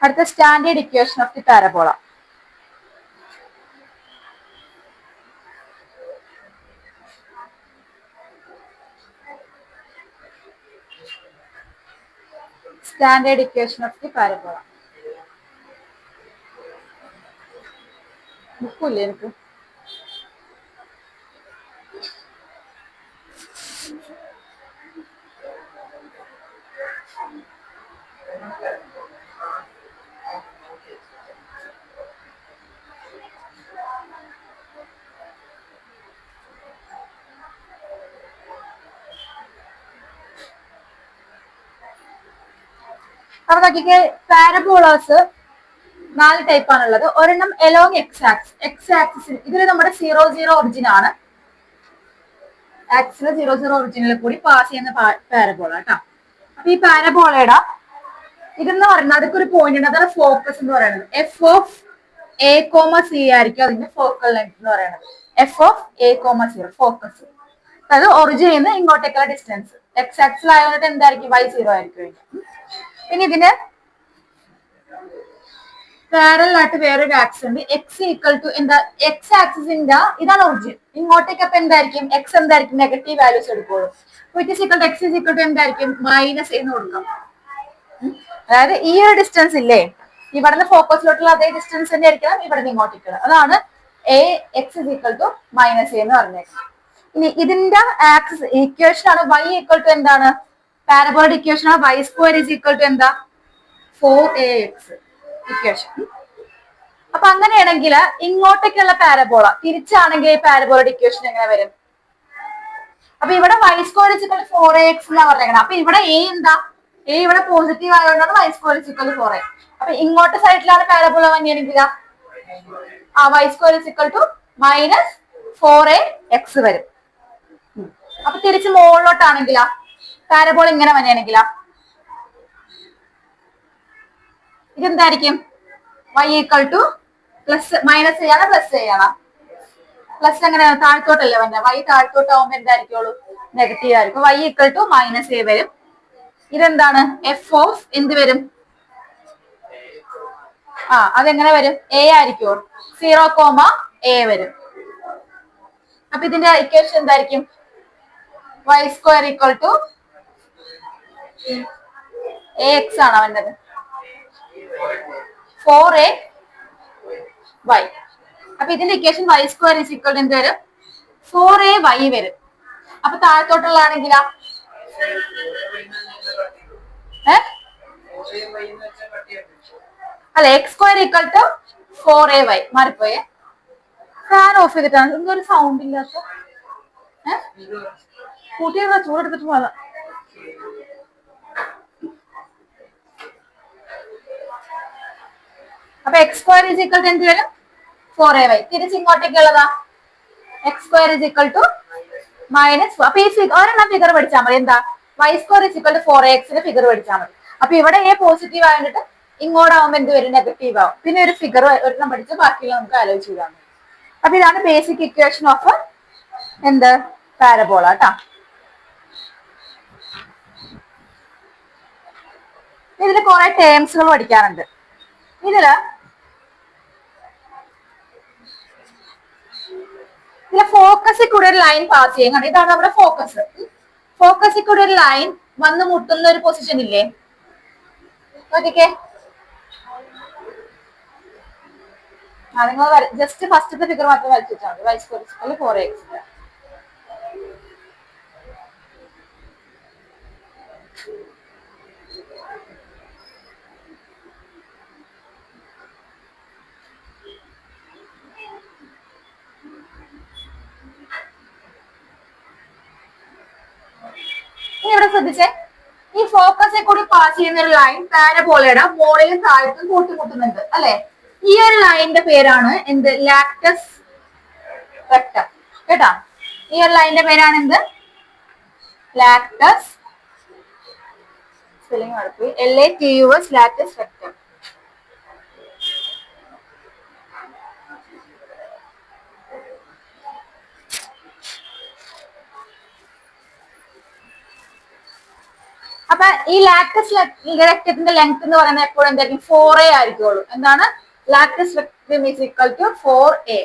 അടുത്ത standard equation of the parabola. Standard equation of the parabola. ബുക്കില്ലേ എനിക്ക്? അപ്പൊ നോക്കിക്കേ, പാരബോളാസ് 4 ടൈപ്പ് ആണുള്ളത്. ഒരെണ്ണം എലോങ് എക്സ് ആക്സിസ്. എക്സ് ആക്സിസിൽ ഇതിൽ നമ്മുടെ 0 ഒറിജിൻ ആണ്. ആക്സിൽ 0 ഒറിജിനിൽ കൂടി പാസ് ചെയ്യുന്ന പാരബോള കേട്ടോ. അപ്പൊ ഈ പാരബോളയുടെ ഇതെന്ന് പറയുന്നത് അതൊക്കെ ഒരു പോയിന്റ് ഉണ്ട്, അതാണ് ഫോക്കസ് എന്ന് പറയുന്നത്. F of A comma C ആയിരിക്കും അതിന്റെ ഫോക്കൽ ലെങ്ത് എന്ന് പറയുന്നത്. F of A comma C focus, അതായത് ഒറിജിനിൽ നിന്ന് ഇങ്ങോട്ടേക്കുള്ള ഡിസ്റ്റൻസ്. എക്സ് ആക്സിൽ ആയതുകൊണ്ട് എന്തായിരിക്കും? y0 ആയിരിക്കും. പിന്നെ ഇതിന് പാരലൽ ആയിട്ട് വേറൊരു ആക്സിസ് ഉണ്ട്. എക്സ് ഈക്വൽ ടു എന്താ? എക്സ് ആക്സിസിന്റെ ഇതാണ് ഒറിജിൻ. ഇങ്ങോട്ടേക്ക് അപ്പൊ എന്തായിരിക്കും? എക്സ് എന്തായിരിക്കും? നെഗറ്റീവ് വാല്യൂസ് എടുക്കുള്ളൂ. Which is equal to x is equal to എന്തായിരിക്കും? മൈനസ് എന്ന് കൊടുക്കാം. അതായത് ഈ ഒരു ഡിസ്റ്റൻസ് ഇല്ലേ, ഇവിടുന്ന് ഫോക്കസിലോട്ടുള്ള അതേ ഡിസ്റ്റൻസ് തന്നെ ആയിരിക്കണം ഇവിടുന്ന് ഇങ്ങോട്ടേക്കുള്ള. അതാണ് a x is equal to minus എന്ന് പറഞ്ഞേക്കാം. ഇനി ഇതിന്റെ ആക്സിസ് ഇക്വേഷൻ ആണ് y ഈക്വൽ ടു എന്താണ്? പാരബോളിക് ഇക്വേഷൻ ആണ് y square is equal to എന്താ? 4ax equation. അപ്പൊ അങ്ങനെയാണെങ്കിൽ ഇങ്ങോട്ടേക്കുള്ള പാരബോള തിരിച്ചാണെങ്കിൽ ഈ പാരബോളയുടെ ഇക്വേഷൻ എങ്ങനെ വരും? അപ്പൊ ഇവിടെ y square is equal to 4ax എന്നാ പറഞ്ഞേക്കണം. അപ്പൊ ഇവിടെ a എന്താ? a ഇവിടെ പോസിറ്റീവ് ആയതുകൊണ്ടാണ് y square is equal to 4a. അപ്പൊ ഇങ്ങോട്ട് സൈഡിലാണ് പാരബോള വന്നിയാണെങ്കിൽ ആ y square is equal to minus 4ax വരും. അപ്പൊ തിരിച്ച് മുകളിലോട്ടാണെങ്കിലാ പാരബോൾ ഇങ്ങനെ വന്നെയാണെങ്കിലാ ഇതെന്തായിരിക്കും? y equal to plus minus ചെയ്യണം പ്ലസ് ചെയ്യണം. പ്ലസ് എങ്ങനെ താഴ്ത്തോട്ടല്ലേ വന്നെ? y താഴ്ത്തോട്ടാവുമ്പോ എന്തായിരിക്കുള്ളൂ? നെഗറ്റീവ് ആയിരിക്കും. y equal to minus a വരും. ഇതെന്താണ്? എഫ് ഓഫ് എന്ത് വരും? അതെങ്ങനെ വരും? a ആയിരിക്കുമോ? 0, a വരും. അപ്പൊ ഇതിന്റെ ഇക്വേഷൻ എന്തായിരിക്കും? y square equal to ax ആണ് അവൻ്റെത്. 4ay. അപ്പൊ ഇതിന്റെ equation y square is equal to എന്ത് വരും? 4ay വരും. അപ്പൊ താഴത്തോട്ടുള്ളതാണെങ്കിലാ അല്ല, x square equal to 4ay മാറിപ്പോയേ. ഫാൻ ഓഫ് ചെയ്തിട്ടാണ് എന്തൊരു സൗണ്ട് ഇല്ലാത്ത. കൂട്ടിയത് ചൂടെടുത്തിട്ട് പോകാം. അപ്പൊ x square is equal to എന്ത് വരും? 4ay. തിരിച്ച് ഇങ്ങോട്ടേക്കുള്ളതാ x square is equal to minus. അപ്പൊ ഈ ഒരെണ്ണം ഫിഗർ പഠിച്ചാൽ മതി. എന്താ? y square is equal to 4ax figure പഠിച്ചാൽ മതി. അപ്പൊ ഇവിടെ a പോസിറ്റീവ് ആയിട്ട് ഇങ്ങോട്ടാവുമ്പോ എന്ത് വരും? നെഗറ്റീവ് ആവും. പിന്നെ ഒരു ഫിഗർ ഒരെണ്ണം പഠിച്ച് ബാക്കിയുള്ള നമുക്ക് ആലോചിച്ച് ചെയ്താൽ മതി. അപ്പൊ ഇതാണ് ബേസിക് ഇക്വേഷൻ ഓഫ് എന്ത്? പാരബോള കേട്ടാ. ഇതില് കുറെ ടേംസുകൾ പഠിക്കാറുണ്ട്. ഇതില് ഫോക്കസിൽ കൂടെ ഒരു ലൈൻ പാസ് ചെയ്യും. കണ്ടോ, ഇതാണ് നമ്മുടെ ഫോക്കസ്. ഫോക്കസിൽ കൂടെ ഒരു ലൈൻ വന്ന് മുട്ടുന്ന ഒരു പൊസിഷൻ ഇല്ലേ? നോക്കിക്കേ, നിങ്ങൾ ജസ്റ്റ് ഫസ്റ്റത്തെ ഫിഗർ മാത്രം വരച്ചിട്ടാൽ മതി. y square equal to 4ax. ഇനി ഇവിടെ ശ്രദ്ധിച്ചേ, ഈ ഫോക്കസിൽ കൂടി പാസ് ചെയ്യുന്ന ഒരു ലൈൻ പാരബോളയുടെ മുകളിലും താഴത്തും കൂട്ടിമുട്ടുന്നുണ്ട് അല്ലെ? ഈ ഒരു ലൈനിന്റെ പേരാണ് എന്ത്? ലാക്ടസ് റെക്ടം കേട്ടാ. ഈ ഒരു ലൈനിന്റെ പേരാണ് എന്ത്? ലാക്ടസ്. സ്പെല്ലിംഗ് നടത്തി LATUS ലാക്ടസ് റെക്ടം. അപ്പൊ ഈ ലാക്ടസ് രക്തത്തിന്റെ ലെങ്ത് എന്ന് പറയുന്നത് എപ്പോഴും എന്തായിരിക്കും 4a ആയിരിക്കുള്ളൂ. എന്താണ്? ലാക്ടസ് രക്തം ഈസ് ഈക്വൽ ടു 4a.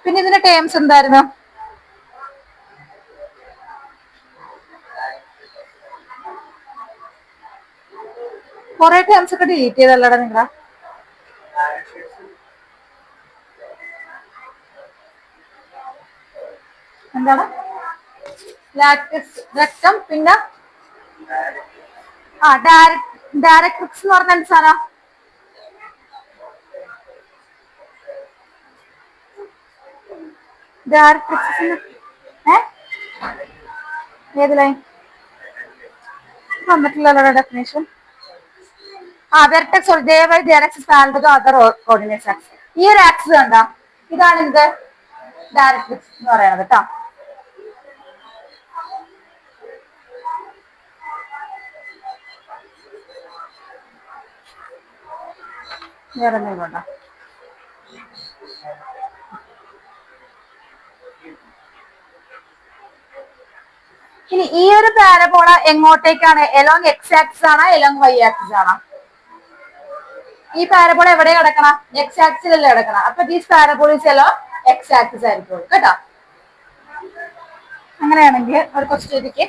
പിന്നെ ഇതിന്റെ ടേംസ് എന്തായിരുന്നു? കുറെ ടേംസ് ഒക്കെ ഡിലീറ്റ് ചെയ്തല്ലടാ നിങ്ങളാ. എന്താണ്? ലാക്ടസ് രക്തം, പിന്നെ ഡയറക്ട്രിക്സ് എന്ന് പറഞ്ഞ എന്ത് സാധനം? ഡയറക്ട്രിക്സ് ഏത് ലൈൻ വന്നിട്ടില്ലല്ലോ ഡെഫിനേഷൻ? വെർട്ടെക്സ് ദയവായി directrix parallel to other coordinates axis. ഈ ഒരു ആക്സിസ് കണ്ടാ, ഇതാണ് എന്ത്? ഡയറക്ട്രിക്സ് എന്ന് പറയുന്നത് കേട്ടോ. വേറെ എന്തെങ്കിലും ഉണ്ടോ? ഇനി ഈ ഒരു പാരബോള എങ്ങോട്ടേക്കാണ്? എലോങ് എക്സ് ആക്സിസ് ആണോ എലോങ് വൈ ആക്സിസ് ആണോ? ഈ പാരബോള എവിടെ കിടക്കണം? എക്സ് ആക്സിലല്ലേ കിടക്കണം. അപ്പൊ ദീസ് പാരബോളീസ് എലോങ് എക്സ് ആക്സിസ് ആയിരിക്കും കേട്ടോ. അങ്ങനെയാണെങ്കിൽ ഒരു ക്വസ്റ്റ്യൻ ഇരിക്കെ.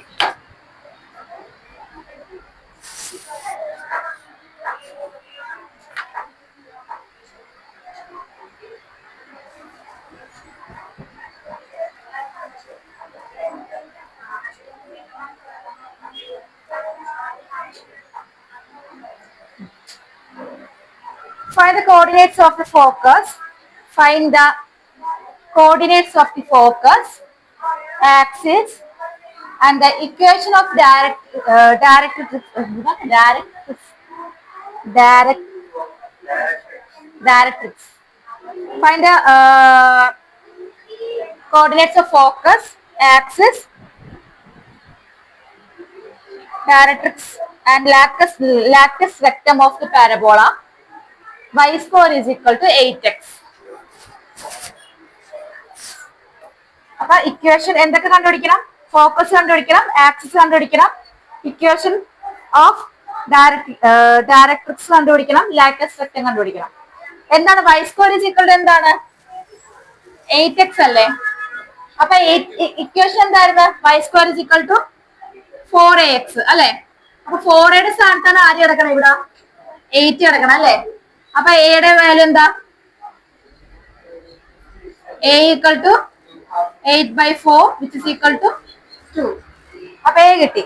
Find the coordinates of the focus. Find the coordinates of the focus axis and the equation of directrix. Find the coordinates of focus, axis, directrix and lactus rectum of the parabola. Y square is equal to 8x. അപ്പൊ equation എന്തൊക്കെ കണ്ടുപിടിക്കണം? Focus കണ്ടുപിടിക്കണം, axis കണ്ടുപിടിക്കണം, equation of directrix കണ്ടുപിടിക്കണം, latus rectum കണ്ടുപിടിക്കണം. എന്താണ് y square is equal to എന്താണ്? 8x അല്ലേ? അപ്പൊ ഇക്വേഷൻ എന്തായിരുന്നു? y square is equal to 4ax അല്ലെ? അപ്പൊ 4a സ്ഥാനത്താണ് ആര് കിടക്കണം? ഇവിടെ 8 കിടക്കണം അല്ലെ? അപ്പൊ എയുടെ വാല്യൂ എന്താ? a equal to 8/4 which is equal to 2. അപ്പൊ a കിട്ടി.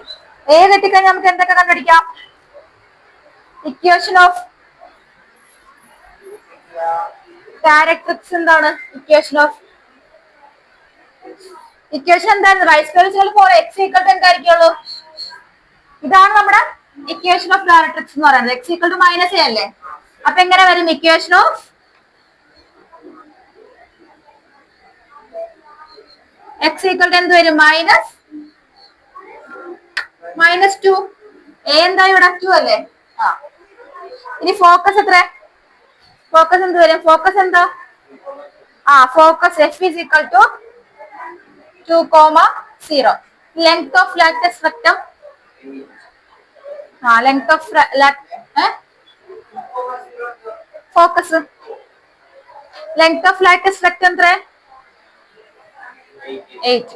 a കിട്ടിക്കഴിഞ്ഞാൽ നമുക്ക് എന്തൊക്കെ കണ്ടുപിടിക്കാം? ഇക്വേഷൻ ഓഫ് ഡയറക്ട്രിക്സ് എന്താണ്? ഇക്വേഷൻ എന്തായിരുന്നു? y square equal to 4x equal to എന്തായിരിക്കുള്ളൂ? ഇതാണ് നമ്മുടെ ഇക്വേഷൻ ഓഫ് ഡയറക്ട്രിക്സ് എന്ന് പറയുന്നത്. x ഈക്വൽ ടു -a അല്ലേ? അപ്പൊ എങ്ങനെ വരും equation of x equal to എന്ത് വരും? -2. a എന്താ ഇവിടെ? 2 അല്ലേ? ഇനി ഫോക്കസ് എത്ര? ഫോക്കസ് എന്ത് വരും? ഫോക്കസ് എന്താ? Focus f is equal to 2,0. Length of latus rectum length of focus length of latus rectum എത്ര? 8.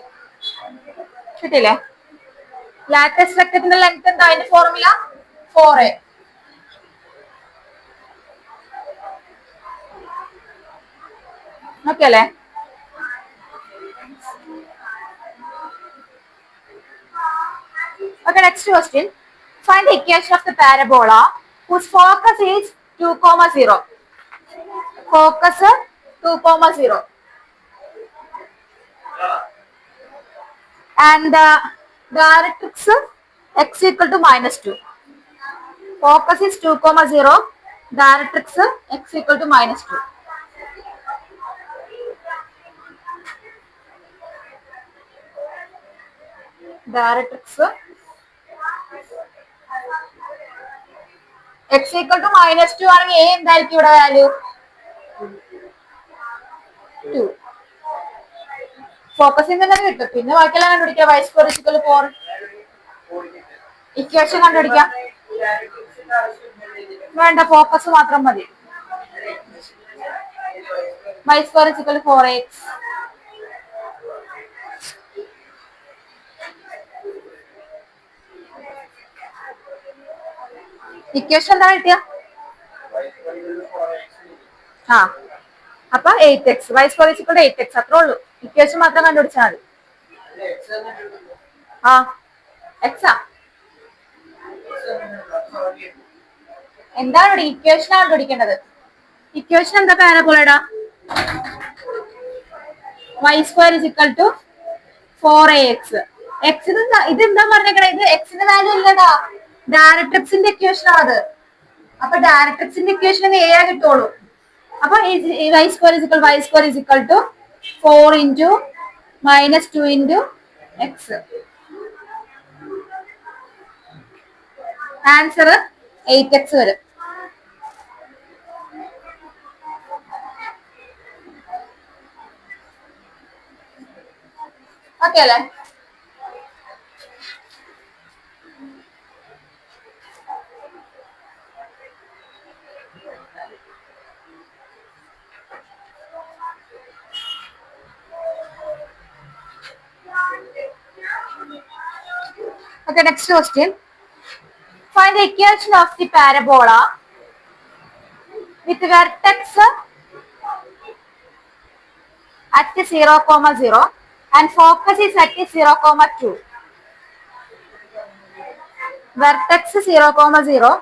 കിട്ടില്ലേ? ലാറ്റസ് റെക്ടത്തിന്റെ ലെങ്ത് എന്താ? അതിന്റെ ഫോർമുല 4a. ഓക്കെ അല്ലേ? Okay, next question. Find the equation of the parabola whose focus is 2,0. Focus 2,0. And the directrix x equal to -2. Focus is 2, 0. Directrix x equal to -2. Directrix x equal to -2 ആണെങ്കിൽ a എന്തായിരിക്കും ഇവിടെ value? 2. ഫോക്കസിൽ തന്നെ കിട്ടും. പിന്നെ ബാക്കിയെല്ലാം കണ്ടുപിടിക്കാം. y square is equal to 4. Equation കണ്ടുപിടിക്കാം. വേണ്ട, ഫോക്കസ് മാത്രം മതി. y square is equal to 4x. Equation എന്താ കിട്ടിയ? ആ, അപ്പൊ 8x. y square is equal to 8x. അത്രേ ഉള്ളൂ. ഇക്വേഷൻ മാത്രം കണ്ടുപിടിച്ചാൽ മതി. ആ, എക്സാ എന്താണ് ഇവിടെ ഇക്വേഷൻ കണ്ടുപിടിക്കേണ്ടത്? ഇക്വേഷൻ എന്താ പാരബോളയുടെ? y square is equal to 4ax. ഇതെന്താ പറഞ്ഞേക്കണേ? ഇത് എക്സിന്റെ വാല്യൂ ഇല്ലടാ, ഡയറക്ട്രിക്സിന്റെ ഇക്വേഷൻ ആണ്. അപ്പൊ ഡയറക്ട്രിക്സിന്റെ ഇക്വേഷൻ എ ആ കിട്ടുള്ളൂ. അപ്പൊ y square is equal to 4 into -2 into x. Answer 8x വരും. ഓക്കെ അല്ലേ? Okay, next question. Find the equation of the parabola with vertex at 0, 0 and focus is at 0, 2. Vertex 0, 0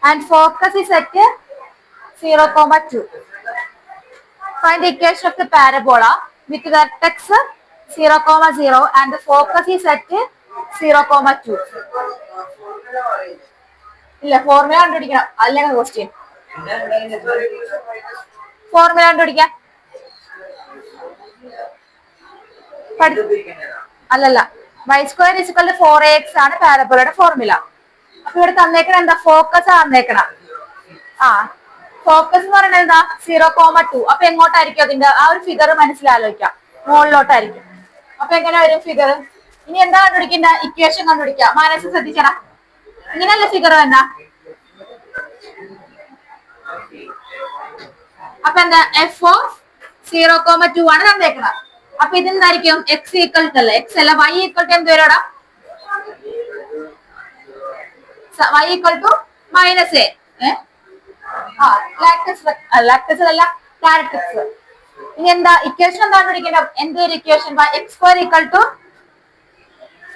and focus is at 0, 2. Find the equation of the parabola with vertex 0, 0 and the focus is at 0, 2. ഇല്ല, formula കണ്ടുപിടിക്കണം. അല്ലെങ്കിൽ question formula കണ്ടുപിടിക്കാം. അല്ലല്ല, y square is equal to 4ax ആണ് പാരബോളയുടെ formula. അപ്പൊ ഇവിടെ തന്നേക്കണ എന്താ? Focus തന്നേക്കണം. ആ, ഫോക്കസ് എന്ന് പറയുന്നത് എന്താ? 0, 2. അപ്പൊ എങ്ങോട്ടായിരിക്കും അതിന്റെ ആ ഒരു ഫിഗർ മനസ്സിലാലോചിക്കാം. മുകളിലോട്ടായിരിക്കും. അപ്പൊ എങ്ങനെ വരും ഫിഗർ? ഇനി എന്താ കണ്ടുപിടിക്കണ്ട? ഇക്വേഷൻ കണ്ടുപിടിക്കാം. മനസ്സ് ശ്രദ്ധിച്ചടാ. ഇങ്ങനെയല്ല ഫിഗർ വേണ്ട. അപ്പൊ എന്താ? f of 0, 2 ആണ് തന്നേക്കുന്നത്. അപ്പൊ ഇതെന്തായിരിക്കും? x ഈക്വൽ ടു അല്ല, x അല്ല, y ഈക്വൽ ടു എന്ത് വരോടാ? y equal to -a. Latus അല്ല, ഡയറക്ട്രിക്സ്. ഇനി എന്താ ഇക്വേഷൻ? എന്താ കണ്ടുപിടിക്കേണ്ടത്? എന്തൊരു ഇക്വേഷൻ? x² =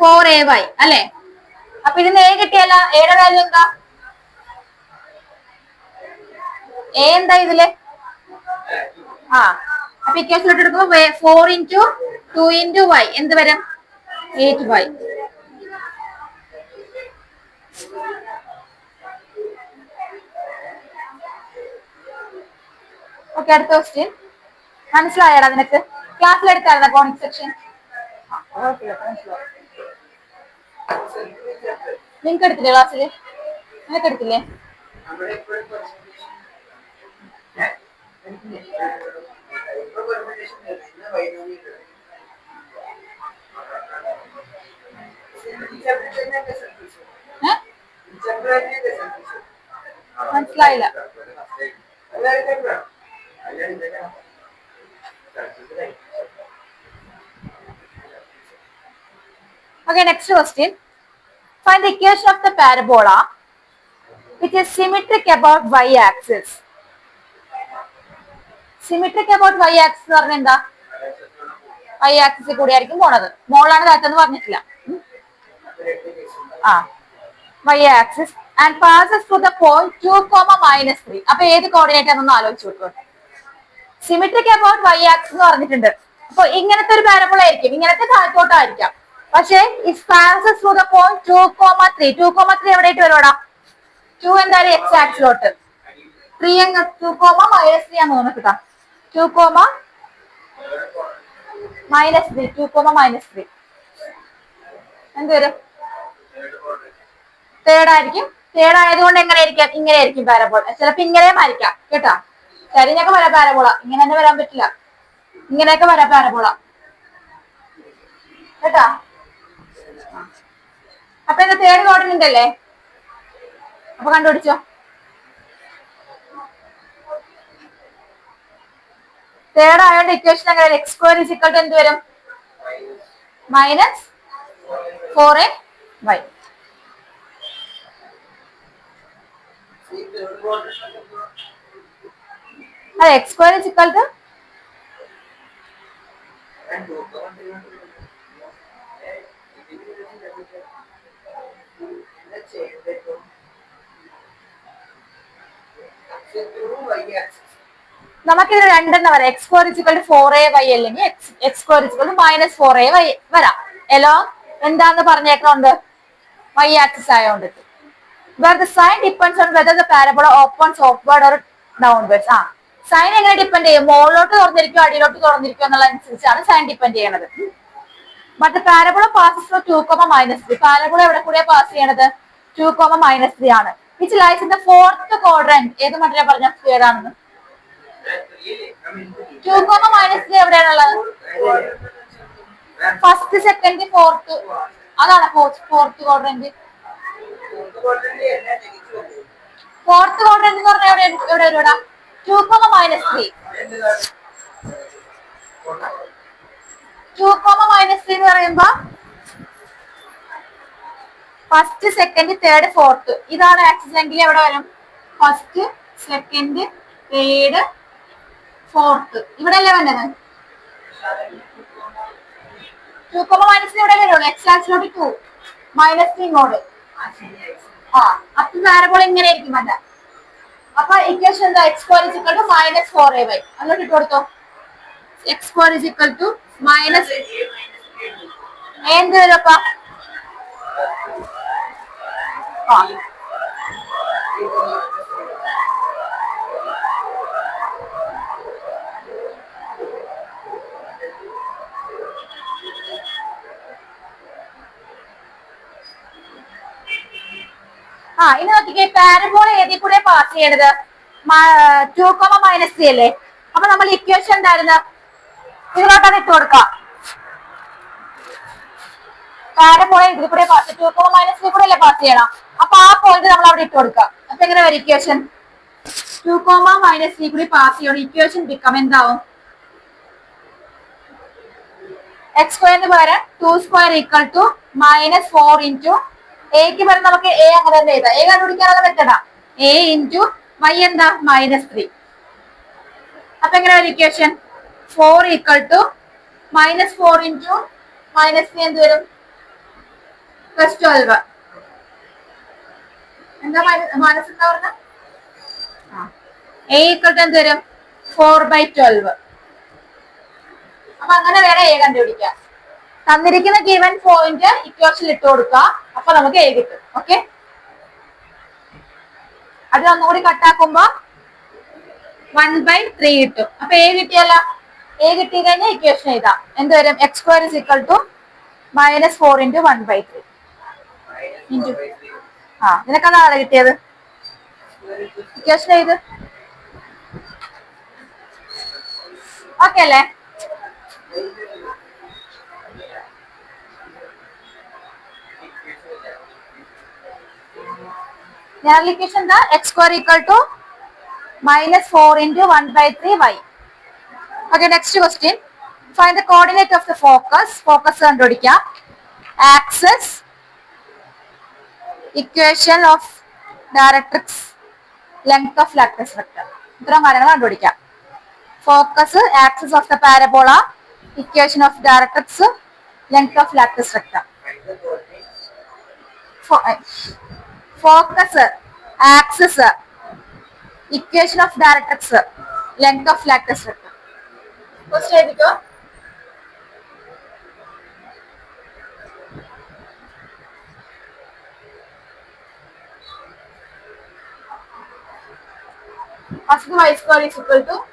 4ay അല്ലെ? അപ്പൊ ഇതിന് a കിട്ടിയല്ല, എയുടെ വാല്യൂ എന്താ? a എന്താ ഇതില്? ആ, അപ്പൊ ഇക്വേഷനിലോട്ട് എടുക്കുമ്പോ 4 into 2 into y എന്ത് വരും? 8y. ഓക്കെ, അടുത്ത ക്വസ്റ്റ്യൻ. മനസ്സിലായടാ നിനക്ക്? ക്ലാസ്സിലെടുത്തായിരുന്ന കോണിക് സെക്ഷൻ? നിനക്ക് എടുത്തില്ലേ ക്ലാസ്സില്? നിനക്ക് എടുത്തില്ലേ? മനസ്സിലായില്ല. Okay, next question. Find the equation of the parabola which is symmetric about y-axis. Symmetric about y-axis എന്ന് പറഞ്ഞാൽ എന്താ? y-axis കൂടി ആയിരിക്കും പോണത്. മോളാണ് താഴത്തെന്ന് പറഞ്ഞിട്ടില്ല. ആ, y-axis and passes through the point 2, -3. അപ്പൊ ഏത് കോർഡിനേറ്റ് ആണെന്ന് ആലോചിച്ച് നോക്കുക. സിമെട്രിക് അബൌട്ട് y-axis എന്ന് പറഞ്ഞിട്ടുണ്ട്. അപ്പൊ ഇങ്ങനത്തെ ഒരു പാരബോള ആയിരിക്കും, ഇങ്ങനത്തെ താഴത്തോട്ടായിരിക്കാം. പക്ഷേ it passes through the point 2,3. 2,3 എവിടെയായിട്ട് വരുവാടാ? 2 എന്തായാലും എക്സ് ആക്സിലോട്ട്, 3 2,-3 ആണെന്ന് തോന്നുന്നു കേട്ടാ. 2,-3 2,-3 എന്ത് വരും? തേർഡ് ആയിരിക്കും. തേർഡ് ആയതുകൊണ്ട് എങ്ങനെയായിരിക്കാം? ഇങ്ങനെ ആയിരിക്കും പാരബോള. ചിലപ്പോ ഇങ്ങനെയും ആയിരിക്കാം കേട്ടാ. ചരിഞ്ഞൊക്കെ വരാം പാരബോള, ഇങ്ങനെ തന്നെ വരാൻ പറ്റില്ല. ഇങ്ങനെയൊക്കെ വരാം പാരബോള കേട്ടാ. അപ്പൊ ഇത് തേർഡ് ക്വാഡ്രന്റ് അല്ലേ? അപ്പൊ കണ്ടുപിടിച്ചോ. തേർഡ് ആയതുകൊണ്ട് ഇക്വേഷൻ എങ്ങനെ? X square is equal to എന്ത് വരും? -4ay. അതെ, x square is equal to നമുക്കിത് രണ്ടെണ്ണം വരാം. X square is equal to 4ay അല്ലെങ്കിൽ X square is equal to -4ay വരാം. എലോ എന്താന്ന് പറഞ്ഞേക്കുന്നുണ്ട്? y ആക്സിസ് ആയതുകൊണ്ട്. where the sign depends on whether the parabola opens upward or downwards. Sign എങ്ങനെ depend ചെയ്യും? മുകളിലോട്ട് തുറന്നിരിക്കും അടിയിലോട്ട് തുറന്നിരിക്കും എന്നുള്ള അനുസരിച്ചാണ് സൈൻ ഡിപ്പെൻഡ് ചെയ്യണത്. But parabola passes through 2,-3. Parabola എവിടെ കൂടെ പാസ് ചെയ്യണത്? 2,-3 ആണ്. Which lies in the fourth quadrant. ഏത് മട്ടിലാ പറഞ്ഞ സ്ക്വയർ ആണെന്ന്? 2,-3 എവിടെയാണുള്ളത്? First, second, fourth. അതാണ് ഫോർത്ത് ക്വാഡ്രന്റ്. ഫോർത്ത് ക്വാഡ്രന്റ് എന്ന് പറഞ്ഞാൽ എവിടെ വരുവാ? 2,-3. 2,-3 എന്ന് പറയുമ്പോ ഫസ്റ്റ്, സെക്കൻഡ്, തേർഡ്, ഫോർത്ത്. ഇതാണ് ആക്സിസ് എങ്കിൽ എവിടെ വരും? First, second, third, fourth. ഇവിടെ അല്ലേ വേണ്ടത്? 2,-3 ഇവിടെ വരുള്ളൂ. എക്സ് ആക്സിലോട്ട് 2, -3 ഇങ്ങോട്ട്. അപ്പൊ പാരബോള ഇങ്ങനെ ആയിരിക്കും വേണ്ട. അപ്പൊ ഇക്വേഷൻ എന്താ? X square is equal to -4ay. അങ്ങോട്ട് ഇട്ട് കൊടുത്തോ. X square is equal to എന്ത് വരും അപ്പ? ഇനി നോക്കിക്കേ, പാരബോള ഏതിൽ കൂടെ പാസ് ചെയ്യണത്? 2,-3 അല്ലേ? അപ്പൊ നമ്മൾ ഇക്വേഷൻ എന്തായിരുന്നു? ഇതിലോട്ടാണ് ഇട്ട് കൊടുക്കാം. പാരബോള ഇതിൽ കൂടെ പാസ് 2,-3 കൂടെ അല്ലേ പാസ് ചെയ്യണം. അപ്പൊ ആ പോയിന്റ് നമ്മൾ അവിടെ ഇട്ട് കൊടുക്കാം. അപ്പൊ എങ്ങനെ വരും ഇക്വേഷൻ? 2,-3 കൂടി പാസ് ചെയ്യണം. ഇക്വേഷൻ ബിക്കം എന്താവും? എക്സ് സ്ക്വയറിന് പകരം 2² ഈക്വൽ ടു -4 ഇൻറ്റു എക്ക് പകരം നമുക്ക് എ അങ്ങനെ തന്നെ എഴുതാം. എ കണ്ടുപിടിക്കാനുള്ള മെത്തഡാ. എ ഇൻറ്റു y എന്താ? -3. അപ്പൊ എങ്ങനെ വരും ഇക്വേഷൻ? 4 ഈക്വൽ ടു -4 ഇൻറ്റു -3 എന്ത് വരും? +12. എന്താ മനസ്സ് എന്താ പറഞ്ഞ? എ ഈക്വൽ ടു എന്ത് വരും? 4/12. അപ്പൊ അങ്ങനെ വേറെ എ കണ്ടുപിടിക്കാം. തന്നിരിക്കുന്ന ഗിവൻ പോയിന്റ് ഇക്വേഷനിൽ ഇട്ട് കൊടുക്കുക. അപ്പൊ നമുക്ക് എ കിട്ടും. ഓക്കെ, അത് ഒന്നുകൂടി കട്ടാക്കുമ്പോ 1/3 കിട്ടും. അപ്പൊ എ കിട്ടിയല്ല. എ കിട്ടി കഴിഞ്ഞാൽ ഇക്വേഷൻ എഴുതാം. എന്ത് വരും? X square is equal to -4 into 1/3 into നിനക്കതാണ് കിട്ടിയത്. ഇക്വേഷൻ എഴുത്. ഓക്കെ അല്ലേ? ഞാൻ ഇക്വേഷൻ എന്താ? X square equal to -4 into 1/3 y. Okay, next question. Find the coordinate of the focus. Focus കണ്ടുപിടിക്കാം. Axis, equation of directrix, length of latus rectum. ഇത്രയും കാര്യങ്ങൾ കണ്ടുപിടിക്കാം. Focus, axis of the parabola, equation of directrix, length of latus rectum. Focus, axis, equation of directrix, length of latus rectum. First എഴുതിക്കോ. First y square is equal to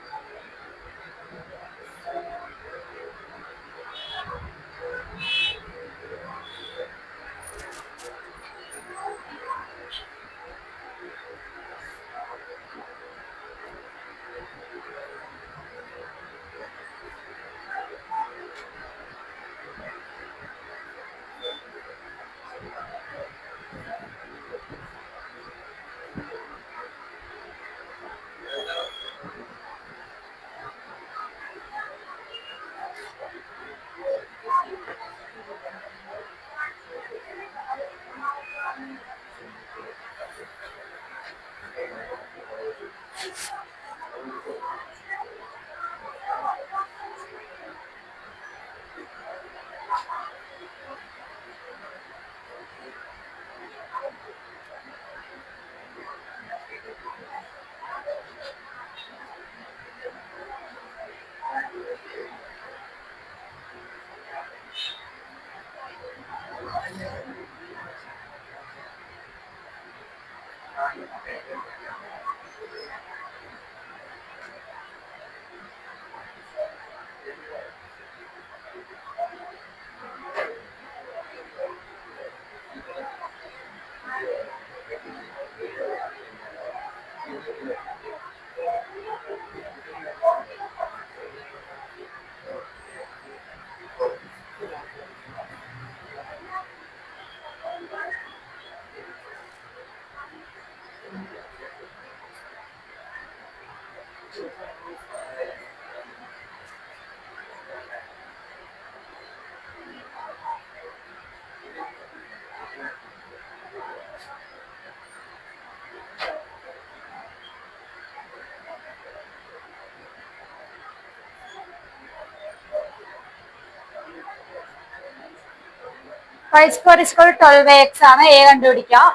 y square is equal to 12x ആണ് a കണ്ടുപിടിക്കാം.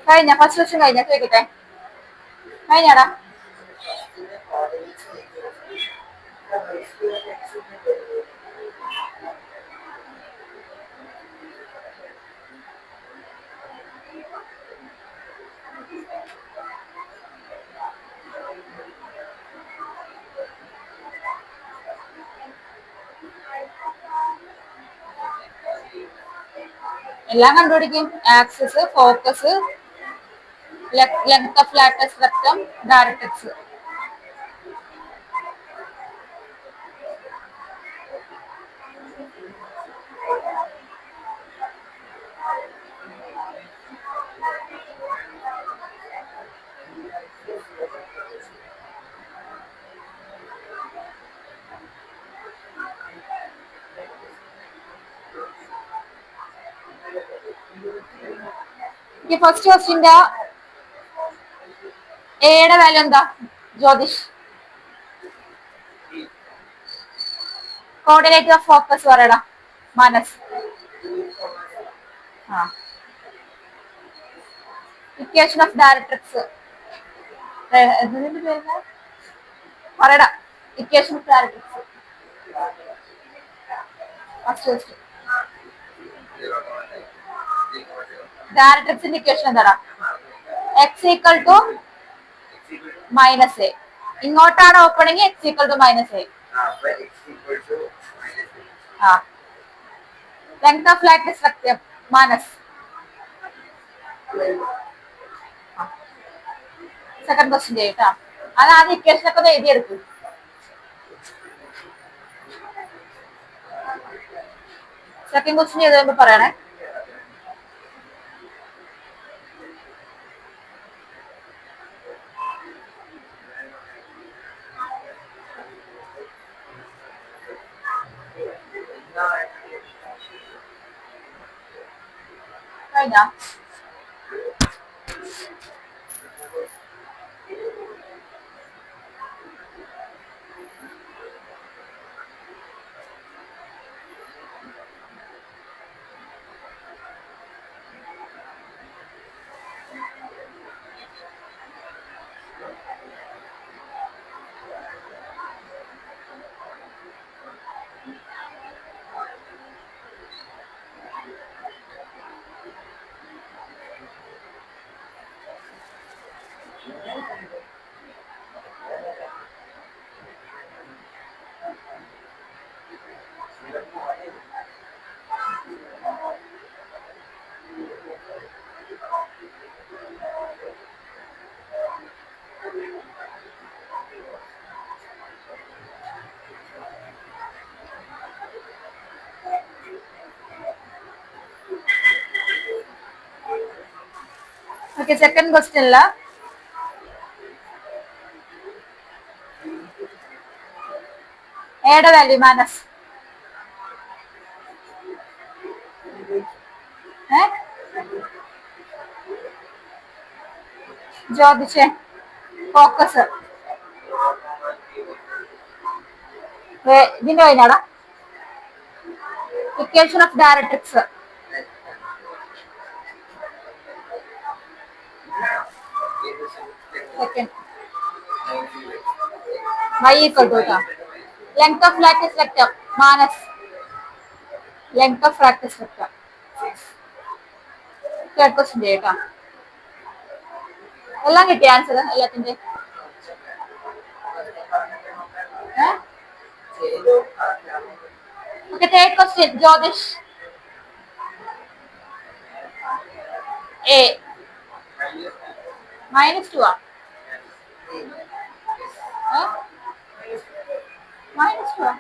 കഴിഞ്ഞ first question കഴിഞ്ഞ ചോദിക്കട്ടെ, കഴിഞ്ഞാടാ? എല്ലാം കണ്ടുപിടിക്കും. Axis, focus, length of latus rectum, directrix. First ക്വസ്റ്റ്യന്റെ എയുടെ വാല്യൂ എന്താ ജ്യോതിഷ്? കോർഡിനേറ്റ് ഓഫ് ഫോക്കസ് പറയടാ മനസ്. ഇക്വേഷൻ ഓഫ് ഡയറക്ട്രിക്സ് പറയടാ. Equation of directrix first question. ഡയറക്ട്രിക്സിന്റെ ഇക്വേഷൻ എന്താടാ? X equal to minus a. ഇങ്ങോട്ടാണ് opening, x equal to minus a. Length of latus rectum minus. Second question ചെയ്യട്ടാ. അത് ആദ്യം ഇക്വേഷനൊക്കെ ഒന്ന് എഴുതിയെടുക്കും. സെക്കൻഡ് ക്വസ്റ്റ്യൻ ചെയ്ത് കഴിയുമ്പോൾ പറയണേ. കഴിഞ്ഞ ഓക്കെ, സെക്കൻഡ് ക്വസ്റ്റ്യനില് എയുടെ വാല്യൂ മാനസ് ജ്യോതിഷേ ഫോക്കസ് ഇതിന്റെ കഴിഞ്ഞാടാ equation of directrix second y equal to length of lattice vector minus length of lattice vector. Third question കേട്ടോ. എല്ലാം കിട്ടിയ ആൻസർ എല്ലാത്തിന്റെ okay. Third question Jyothish a -2 ആ -2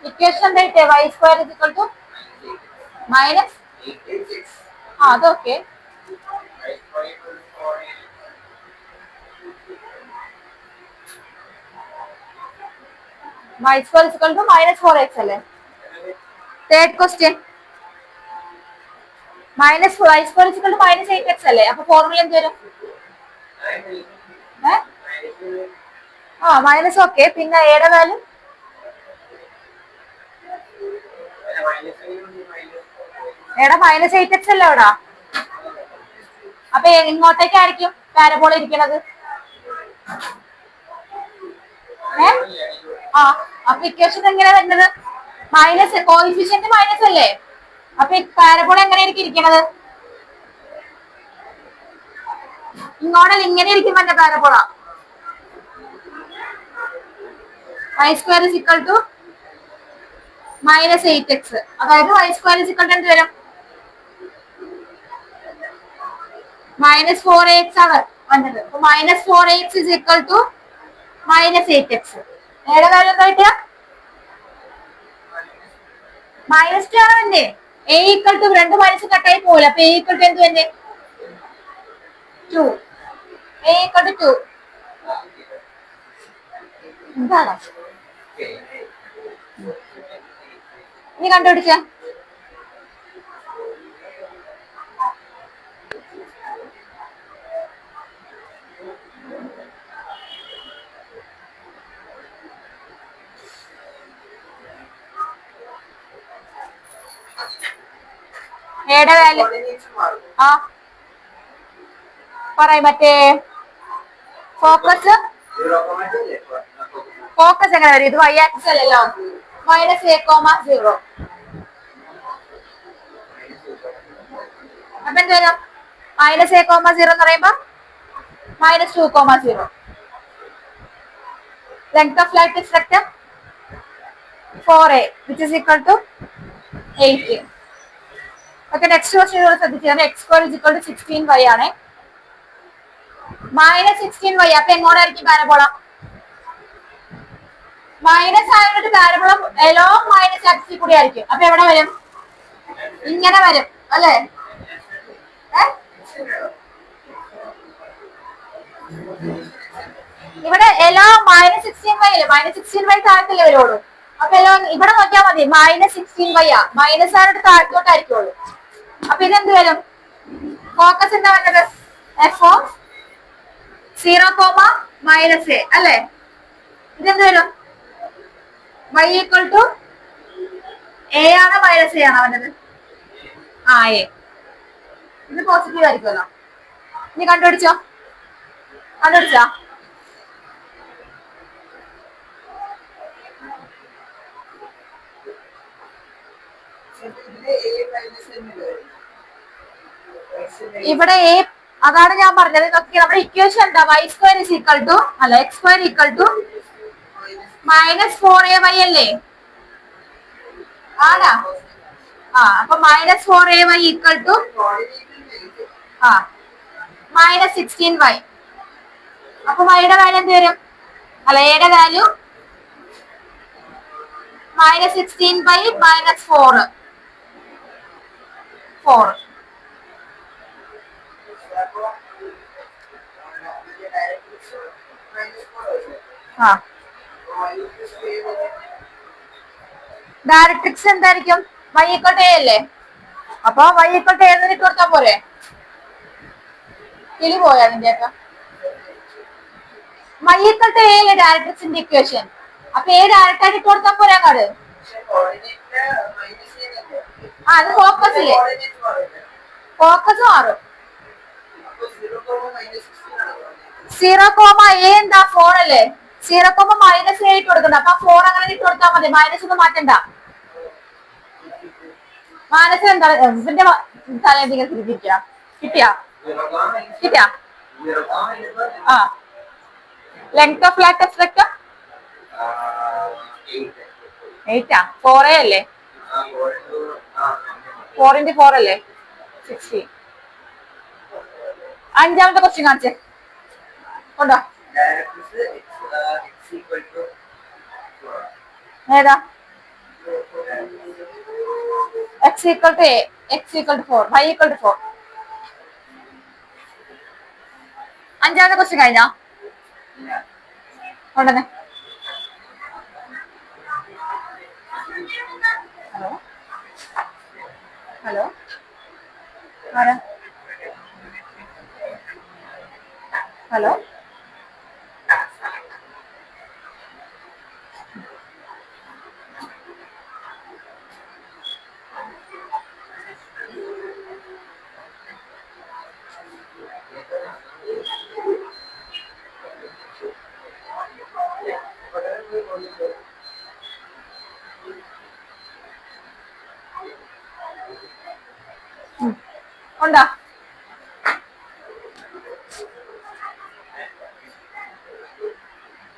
ഇക്വേഷൻ എന്തായിട്ട് y square is equal to minus അതൊക്കെ y square is equal to -4x അല്ലേ. Third question -y square is equal to -8x അല്ലേ. അപ്പൊ ഫോർമുല എന്ത് വരും? മൈനസ്. ഓക്കെ, പിന്നെ എയുടെ വാല്യൂ എടാ -8x അല്ലേ അവിടെ. അപ്പൊ ഇങ്ങോട്ടേക്കായിരിക്കും പാരബോള ഇരിക്കണത്. അപ്പൊ ഇക്വേഷൻ എങ്ങനെയാ വരുന്നത്? മൈനസ് കോയിഫിഷ്യന്റ് മൈനസ് അല്ലേ. അപ്പൊ ഈ പാരബോള എങ്ങനെയായിരിക്കും ഇരിക്കണത്? ഇങ്ങോട്ടല്ല ഇങ്ങനെ ഇരിക്കും എന്റെ parabola. y square is equal to -8x. അതായത് y square is equal to എന്ത് വരും? -4x ആണ് വന്നത്. അപ്പൊ -4x is equal to -8x. ഏടെ വാല്യൂ എന്താ കിട്ടിയ? -2 ആണ് തന്നെ. a equal to 2 മൈനസ് കട്ടായി പോകില്ല. അപ്പൊ a equal to എന്ത് തന്നെ? 2. a equal to 2. എന്താണ് ഇനി കണ്ടുപിടിച്ച? എയുടെ വാല്യൂ പറയും. മറ്റേ ഫോക്കസ് എങ്ങനെ വരും? ഇത് y ആക്സിസ് അല്ലല്ലോ. -a,0. അപ്പൊ എന്ത് വരും? -a,0 എന്ന് പറയുമ്പോ -2,0. Length of lattice vector 4a which is equal to 8. Okay, next question ശ്രദ്ധിച്ചാൽ x square is equal to 16y ആണ്. -16y. അപ്പൊ എങ്ങോട്ടായിരിക്കും പാരബോള? മൈനസ് ആയിട്ട് പാരബോള എലോങ് മൈനസ് ആക്സിൽ കൂടി ആയിരിക്കും. അപ്പൊ എവിടെ വരും? ഇങ്ങനെ വരും അല്ലേ. ഇവിടെ എലോങ് -16y അല്ലേ. -16y താഴത്തല്ലേ വരുള്ളൂ. അപ്പൊ എലോങ് ഇവിടെ നോക്കിയാൽ മതി. -16y ആ. മൈനസ് ആയിട്ട് താഴത്തോട്ടായിരിക്കുള്ളൂ. അപ്പൊ ഇതെന്ത് വരും? ഫോക്കസ് എന്താ വന്നത്? f(0, -a) അല്ലേ. ഇതെന്ത് വരും? y equal to a ആണ് -a ആണ് വന്നത്. a. ഇത് പോസിറ്റീവ് ആയിരിക്കുമല്ലോ. ഇനി കണ്ടുപിടിച്ചോ? കണ്ടുപിടിച്ചാ? ഇവിടെ a അതാണ് ഞാൻ പറഞ്ഞത്. നമ്മുടെ ഇക്വേഷൻ എന്താ? y square is equal to അല്ല x square equal to -4ay അല്ലേ. ആണാ? അപ്പൊ -4ay equal to -16y. അപ്പൊ y-യുടെ വാല്യൂ എന്ത് വരും? അല്ല a-യുടെ വാല്യൂ -16 by -4. 4. ആ ഡയറക്ട്രിക്സ് എന്തായിരിക്കും? y equal to a അല്ലേ? അപ്പൊ y equal to a എന്ന് ഇട്ട് കൊടുത്താൽ പോരെ? കിളി പോയാ അതിന്റെയൊക്കെ y equal to a അല്ലേ ഡയറക്ട്രിക്സിന്റെ ഇക്വേഷൻ. അപ്പൊ a ഡയറക്റ്റ് ആയിട്ട് ഇട്ട് കൊടുത്താൽ പോരെ അങ്ങോട്ട്? അത് ഫോക്കസ് ഇല്ലേ? ഫോക്കസ് മാറും. 0, എന്താ 4 അല്ലേ? 0, മൈനസ് ഇട്ട് കൊടുക്കുന്നത്. അപ്പൊ 4 അങ്ങനെ ഇട്ട് കൊടുത്താൽ മതി. മൈനസ് ഒന്നും മാറ്റണ്ട. മൈനസ് എന്താ ഇതിന്റെ തലേന്തിങ്ങനെ തിരിച്ചിരിക്കുക. കിട്ടിയാ ആ ലെങ്ത് ഓഫ് ലാറ്റക്സ് വെക്ടർ 8 4 അല്ലേ? 4 × 4 അല്ലേ? 16. അഞ്ചാമത്തെ ക്വസ്റ്റ്യൻ കാണിച്ചേ കൊണ്ടോ. ഏതാ? x equal to a, x equal to 4, y equal to 4. അഞ്ചാമത്തെ ക്വസ്റ്റ്യൻ കഴിഞ്ഞാ കൊണ്ടുവന്നേ. ഹലോ ഹലോ ആരാ? ഹലോ ഉണ്ടാ?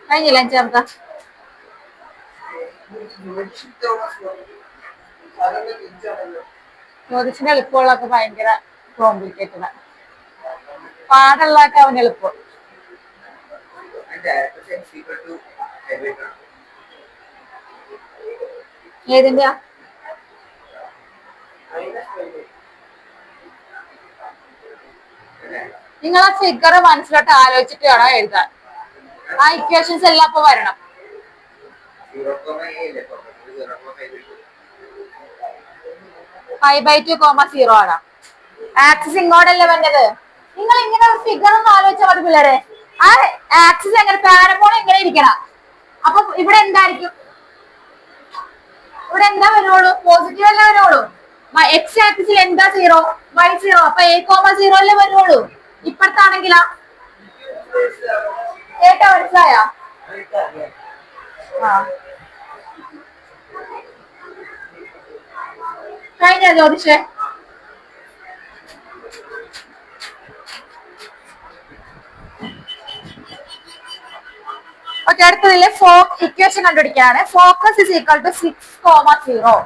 കഴിഞ്ഞില്ല അഞ്ചാമത്തെ? ചോദിച്ചിന് എളുപ്പമുള്ളതൊക്കെ ഭയങ്കര കോംപ്ലിക്കേറ്റഡ്. പാടുള്ളതൊക്കെ അവന് എളുപ്പം. ഏതിന്റെയാ? നിങ്ങൾ ആ ഫിഗർ മനസ്സിലോട്ട് ആലോചിച്ചിട്ട് വേണം എഴുതാൻ. ആ ഇക്വേഷൻസ് എല്ലാം ഇപ്പൊ വരണം. pi/2, 0 ആണ്. ആക്സിസ് ഇങ്ങോട്ടല്ലേ വന്നത്. നിങ്ങൾ ഇങ്ങനെ ഒരു ഫിഗർ ഒന്ന് ആലോചിച്ചാൽ മതി പിള്ളേരെ. ആ ആക്സിസ് എങ്ങനെ പാരബോള എങ്ങനെ ഇരിക്കണം. അപ്പൊ ഇവിടെ എന്തായിരിക്കും? ഇവിടെ എന്താ വരുവുള്ളൂ? പോസിറ്റീവ് അല്ലേ വരുവുള്ളൂ. എക്സ് ആക്സിസിൽ എന്താ 0, y 0. അപ്പൊ a, 0 അല്ലേ വരുവുള്ളൂ. ഇപ്പഴത്താണെങ്കിലാ കേട്ടോ? മനസ്സിലായ? കഴിഞ്ഞ ജ്യോതിഷേ? ഓക്കെ, അടുത്തതിലെ ഇക്വേഷൻ കണ്ടുപിടിക്കാണ്. Focus is equal to 6, 0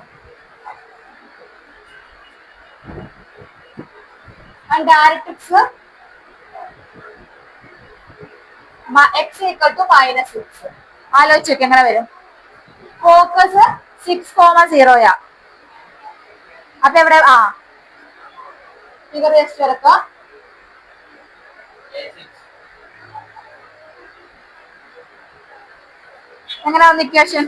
and directrix x equal to -6. ആലോചിച്ച് നോക്കി എങ്ങനെ വരും. ഫോക്കസ് 6, 0 അപ്പൊ എവിടെ ഫിഗർ ജസ്റ്റ് വരക്കാം. എങ്ങനെ വന്നു equation?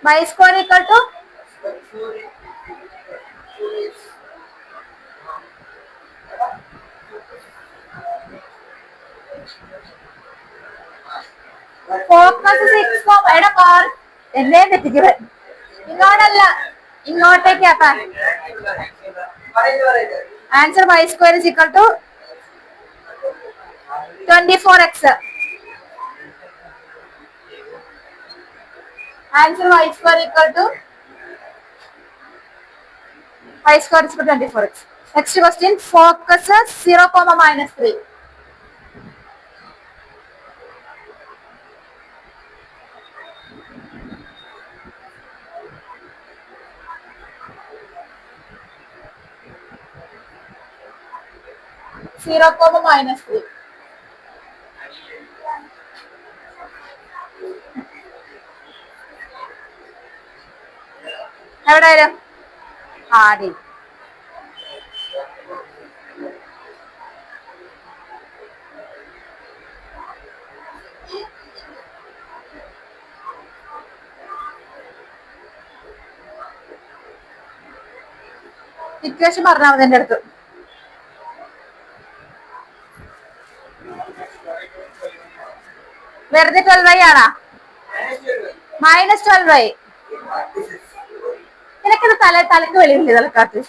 y square equal to focus 6, എടാ മാർ എന്നെ തെറ്റിക്കുക. ഇങ്ങോട്ടല്ല, ഇങ്ങോട്ടേക്ക് ആക്കാൻ. Answer y square is equal to 24x. Answer y square equal to y square is equal to 24x. Next question, focus 0, -3. 0, -3. എവിടെ വരും? ഡി. ഇക്വേഷൻ പറഞ്ഞാൽ മതി എന്റെ അടുത്ത്. വെറുതെ 12y ആണോ? -12y. നിനക്കിത് തലക്ക് വെളിയില്ലേ തലക്കാത്ത്?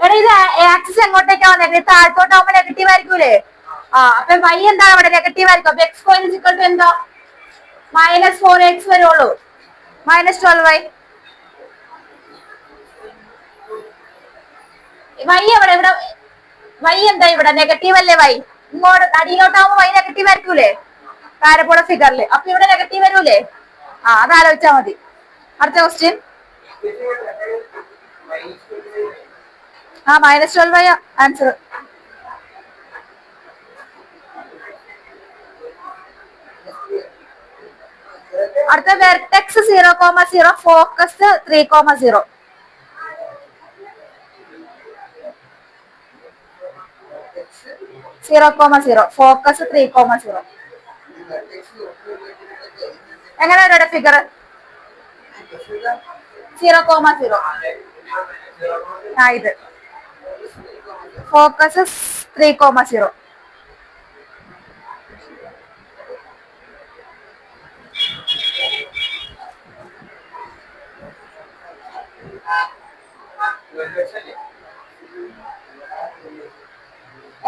എടാ ഇത് ആക്സിസ് എങ്ങോട്ടേക്കാ വന്നേക്കുന്നത്? താഴത്തോട്ടാവുമ്പോ നെഗറ്റീവ് ആയിരിക്കൂലേ? അപ്പൊ y എന്താണ് അവിടെ? നെഗറ്റീവ് ആയിരിക്കും. അപ്പൊ x² എന്താ? -4x വരുള്ളൂ. -12y. y എവിടെ? ഇവിടെ y എന്താ? ഇവിടെ നെഗറ്റീവ് അല്ലേ y? ഇങ്ങോട്ട് അടിയിലോട്ടാവുമ്പോ y നെഗറ്റീവ് ആയിരിക്കൂലേ താരപ്പുഴ ഫിഗറിൽ? അപ്പൊ ഇവിടെ നെഗറ്റീവ് വരൂലേ? അതാലോചിച്ചാ മതി. അടുത്ത ക്വസ്റ്റ്യൻ. -12y answer. അടുത്ത വെർട്ടെക്സ് 0,0, ഫോക്കസ് 3,0. ഫോക്കസ് 3,0. എങ്ങനെ വരും ഫിഗർ? 0,0. ഇത് ഫോക്കസ് 3,0.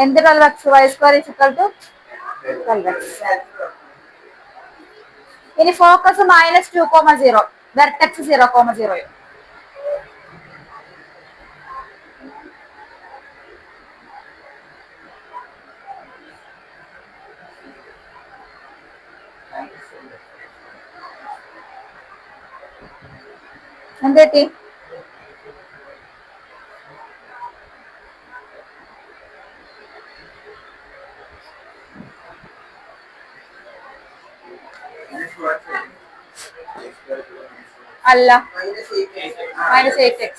എന്ത് 12x? y² = 12x. ഇനി ഫോക്കസ് -2,0, വെർട്ടെക്സ് 0,0. എന്ത് പറ്റി? അല്ല, -8x.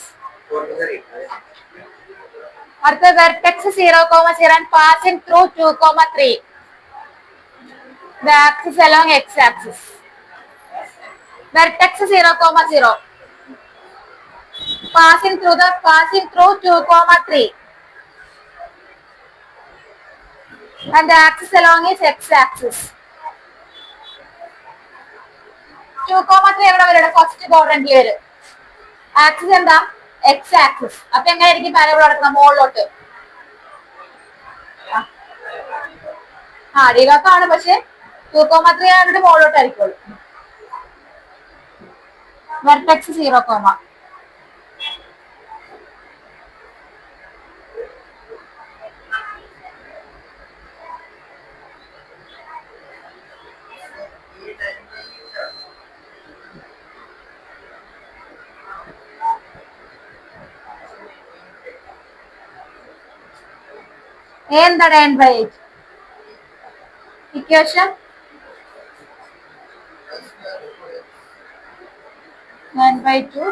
അടുത്ത vertex 0,0 and passing through 2,3. The axis along x-axis. Vertex 0,0. Passing through 2,3. And the axis along is x-axis. 2,3 എവിടെ വരും? ഫസ്റ്റ് ക്വാഡ്രന്റിൽ വരും. ആക്സിസ് എന്താ? x-axis. അപ്പൊ എങ്ങനെയായിരിക്കും പാരബോള നടക്കുന്നത്? മുകളിലോട്ട്. അടിയിലേക്കാണ്, പക്ഷെ 2,3 ആയിട്ട് മുകളിലോട്ടായിരിക്കുള്ളൂ. വെർട്ടെക്സ് 0, എന്താ 9/8? ഇക്വേഷൻ 9/2.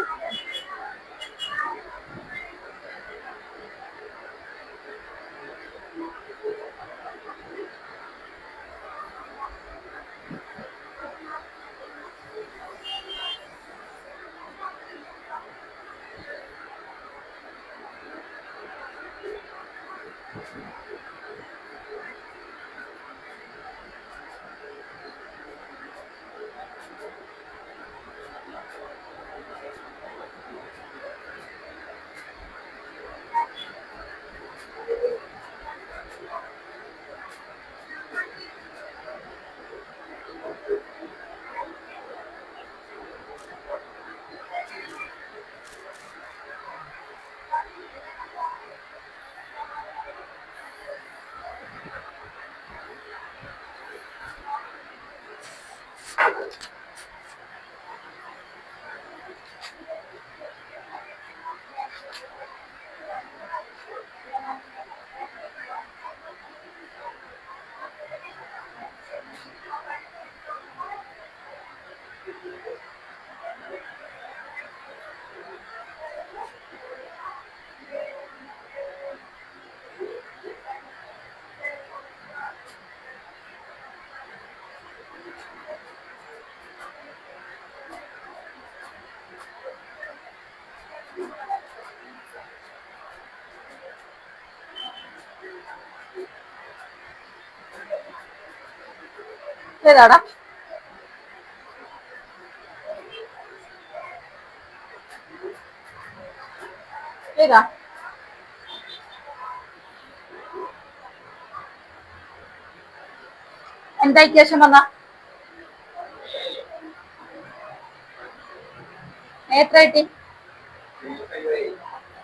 ഏതാടാ? ഏതാ? എന്താ ഇക്വേഷൻ വന്ന? എത്ര കിട്ടി?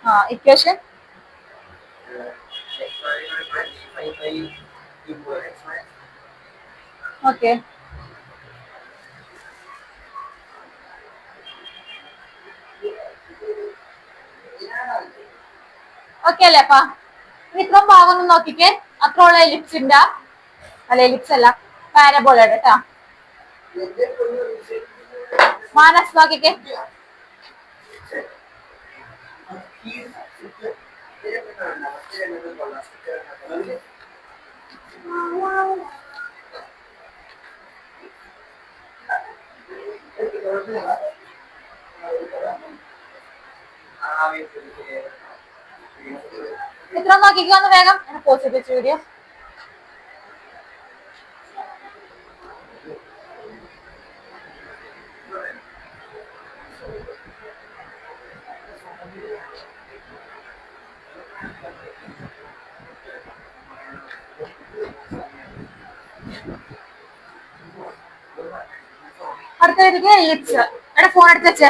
ആ ഇക്വേഷൻ ഓക്കെ. ഓക്കെ അല്ലേ അപ്പാ? ഇത്രയും ഭാഗം ഒന്ന് നോക്കിക്കേ. അത്രയുള്ള എലിപ്സിന്റെ അല്ല, എലിപ്സ് അല്ല, പാരബോളയുടെ കേട്ടാ. മാനസ് നോക്കിക്കേ. ഇത്ര നോക്കിക്കോന്ന് വേഗം. പോസിറ്റീവ് വീഡിയോ അടുത്ത എലിപ്സ്. എടാ ഫോൺ എടുത്ത് വെച്ചേ.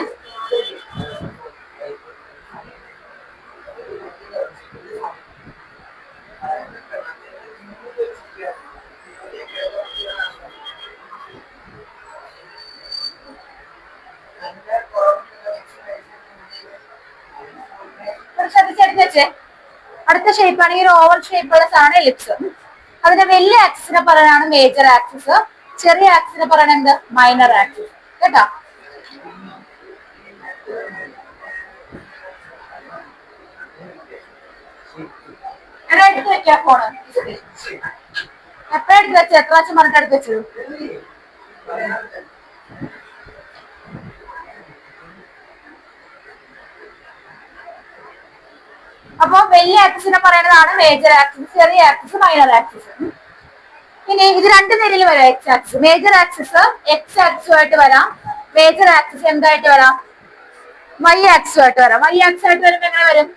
അടുത്ത ഷേപ്പ് ആണെങ്കിൽ ഒരു ഓവൽ ഷേപ്പുള്ള സാധനം എലിപ്സ്. അതിന്റെ വലിയ ആക്സിനെ പറയാനാണ് മേജർ ആക്സിസ്, ചെറിയ ആക്സിനെ പറയണ എന്ത്? മൈനർ ആക്സിസ് കേട്ടോ. എടാ എടുത്ത് വെക്കാ ഫോണ്. എപ്പോഴാ എടുത്ത് വെച്ചത്? എത്ര പ്രാവശ്യം പറഞ്ഞിട്ട് എടുത്ത് വെച്ചത്? അപ്പൊ വലിയ ആക്സിനെ പറയുന്നതാണ് മേജർ ആക്സിസ്, ചെറിയ ആക്സിസ് മൈനർ ആക്സിസ്. ഇനി ഇത് രണ്ട് നിരയിൽ വരാം. X axis, major axis x ആക്സുമായിട്ട് വരാം. മേജർ ആക്സിസ് എന്തായിട്ട് വരാം? വൈ ആക്സുമായിട്ട് വരാം. വൈ ആക്സുമായിട്ട് വരുമ്പോ എങ്ങനെ വരും?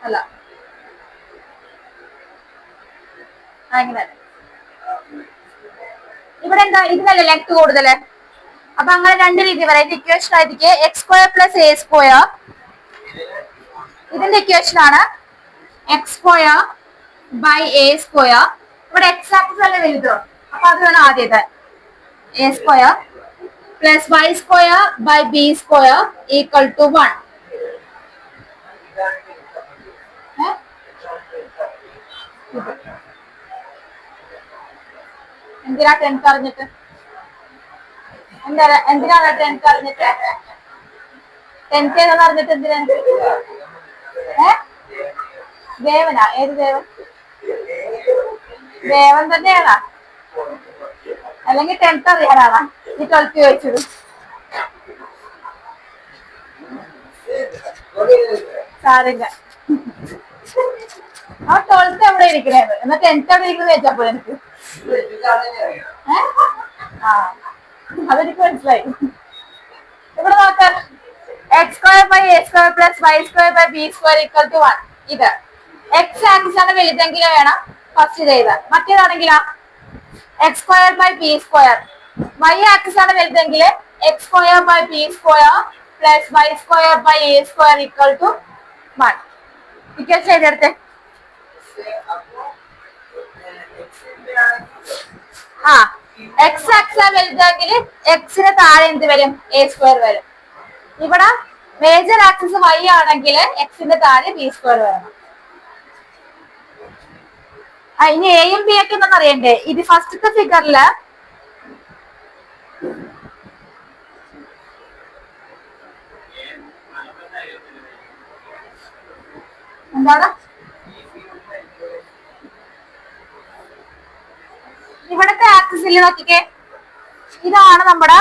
അല്ല അങ്ങനെ. ഇവിടെ എന്താ? ഇതിനല്ലേ ലെങ്ത് കൂടുതല്. അപ്പൊ അങ്ങനെ രണ്ട് രീതി വരാം. ഇത് ഇക്വേഷൻ ആയിരിക്കെ x square plus a square. ഇതിന്റെ ഇക്വേഷൻ ആണ് x square by a square. ഇവിടെ എക്സ് ആക്സിസ് അല്ലേ വലുത്, അപ്പൊ അത് വേണം ആദ്യത്തെ. A square plus y square by b square equal to 1. എന്തിനാ 10 അറിഞ്ഞിട്ട്? എന്തിനാണ് 10 അറിഞ്ഞിട്ട്? 10 ഏതാന്ന് അറിഞ്ഞിട്ട് എന്തിനാ? ദേവനാ? ഏത് ദേവൻ? ദേവൻ തന്നെയാണോ? അല്ലെങ്കിൽ 10th അറിയാനാണോ ഈ 12th ചോദിച്ചത്? സാരില്ല. ആ 12th എവിടെ ഇരിക്കണേന്ന്, എന്നാ 10th എവിടെ ഇരിക്കുന്നത് ചോദിച്ചപ്പോ എനിക്ക് അതെനിക്ക് മനസ്സിലായി. ഇവിടെ നോക്കാം. X square by a square plus y square by b square equal to 1. ഇത് എക്സ് ആക്സിസ് ആണ് വലുതെങ്കിൽ വേണം ഫസ്റ്റ് ഇത് എഴുതാൻ. മറ്റേതാണെങ്കിലാ x square by b square. Y axis ആണ് വലുതെങ്കിൽ x square by b square plus y square by a square equal to 1. Equation എഴുതിയെടുത്തെ. ആ എക്സ് ആക്സിസ് വലുതെങ്കിൽ എക്സിന് താഴെ എന്ത് വരും? എ സ്ക്വയർ വരും. ഇവിടെ മേജർ ആക്സിസ് വൈ ആണെങ്കിൽ എക്സിന്റെ താഴെ ബി സ്ക്വയർ വരണം. ഇനി എയും ബി ഒക്കെ എന്താണെന്ന് അറിയണ്ടേ? ഇത് ഫസ്റ്റത്തെ ഫിഗറില് എന്താണ്? ഇവിടത്തെ ആക്സിസിൽ നോക്കിക്കേ, ഇതാണ് നമ്മുടെ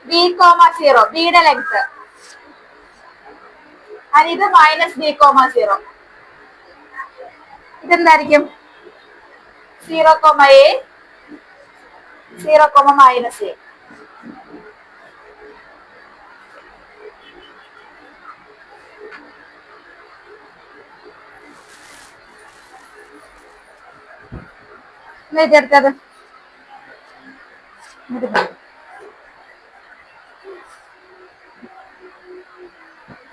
b,0, ബിയുടെ ലെങ്ത്. ഇത് minus b,0. ഇതെന്തായിരിക്കും? 0,a 0, minus A. എടുത്തത്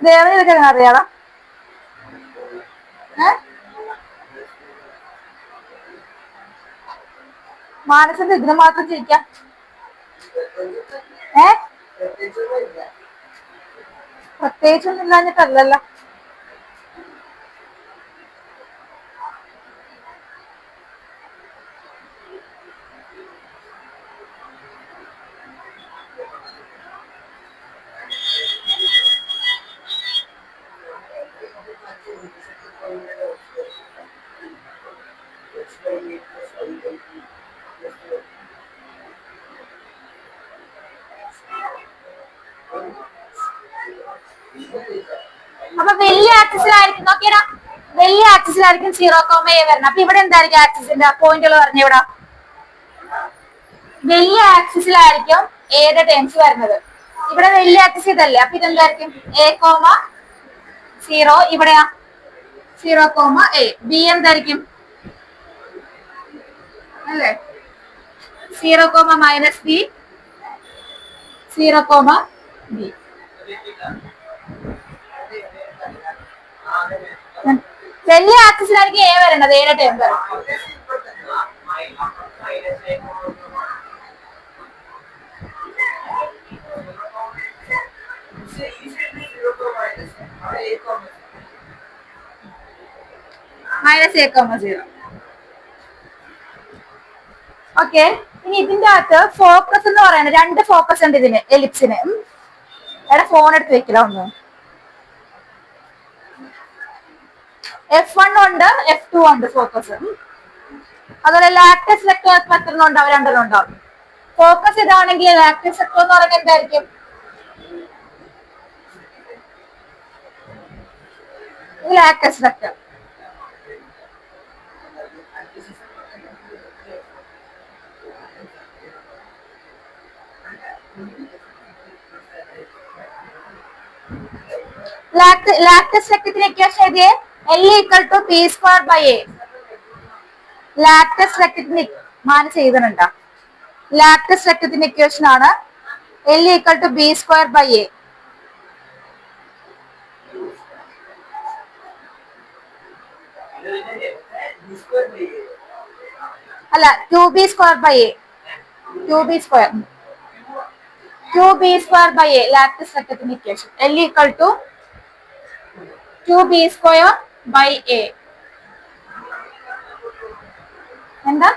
ദേവനൊക്കെ അറിയാടാ. മാനസിന്റെ ഇതിന് മാത്രം ചിരിക്കാം. പ്രത്യേകിച്ചൊന്നും ഇല്ലാഞ്ഞിട്ടല്ലല്ലോ. അപ്പൊ വലിയ ആക്സിസിലായിരിക്കും നോക്കിയടാ, വലിയ ആക്സിസിലായിരിക്കും 0, a വരണം. അപ്പൊ ഇവിടെ എന്തായിരിക്കും ആക്സിസിന്റെ പോയിന്റുകൾ പറഞ്ഞ ഇവിടെ വലിയ ആക്സിസിലായിരിക്കും എയുടെ ടേംസ് വരുന്നത്. ഇവിടെ വലിയ ആക്സിസ് ഇതല്ലേ, അപ്പൊ ഇതെന്തായിരിക്കും a, 0. ഇവിടെയാ 0, a. ബി എന്തായിരിക്കും അല്ലേ 0, മൈനസ് ബി, 0, ബി. വലിയ ആക്സിസിലായിരിക്കും എ വരേണ്ടത്, എയുടെ ടേം വരണം. Minus A, 0. ഓക്കെ. ഇനി ഇതിന്റെ അകത്ത് ഫോക്കസ് എന്ന് പറയുന്നത് 2 ഫോക്കസ് ഉണ്ട് ഇതിന്, എലിപ്സിന്. എവിടെ ഫോൺ എടുത്ത് വെക്കില്ല ഒന്ന്. F1 ഉണ്ട്, F2 ഉണ്ട് ഫോക്കസ്. അതുപോലെ ലാക്ടസ് ലെക്ടർ എത്ര ഉണ്ടാവും, 2 ഉണ്ടാവും. ഫോക്കസ് ഇതാണെങ്കിൽ ലാക്ടസ് ലെക്ടർ എന്ന് പറയുന്നത് എന്തായിരിക്കും ലാക്ടസ് ലെക്ടർ. ലാക്ടസ് ലെക്ടത്തിന്റെ ഇക്വേഷൻ എഴുതിയേ L = P²/A. ലാക്ടസ് ലെക്ടത്തിന്റെ മാനസ് എഴുതണുണ്ടോ? ലാക്ടസ് ലെക്ടത്തിന്റെ ഇക്വേഷൻ ആണ് L = B²/A. അല്ല, 2B²/A. 2B²/A ലാക്ടസ് ലെക്ടത്തിന്റെ ഇക്വേഷൻ L = 2B²/A. എന്താ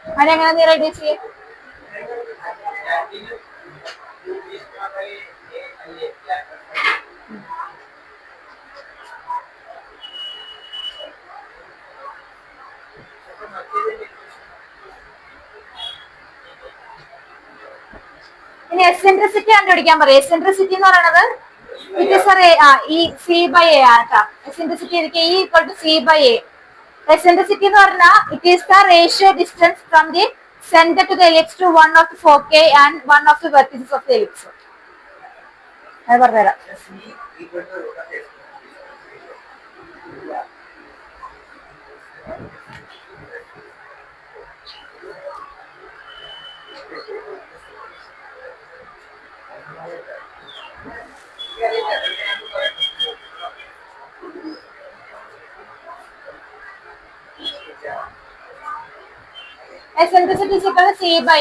അതെങ്ങനെ നീ റെഡി ചെയ്യേ? ഇനി എസെൻട്രിസിറ്റി കണ്ടുപിടിക്കാൻ പറയാം. എസെൻട്രിസിറ്റി എന്ന് പറയുന്നത് ഈ C/A ആണ്. Eccentricity E = C/A. എസെൻട്രിസിറ്റി എന്ന് പറഞ്ഞാൽ it is the ratio distance from the centre to the ellipse to one of the foci and one of the vertices of the ellipse. അത് പറഞ്ഞുതരാം. Eccentricity C/A.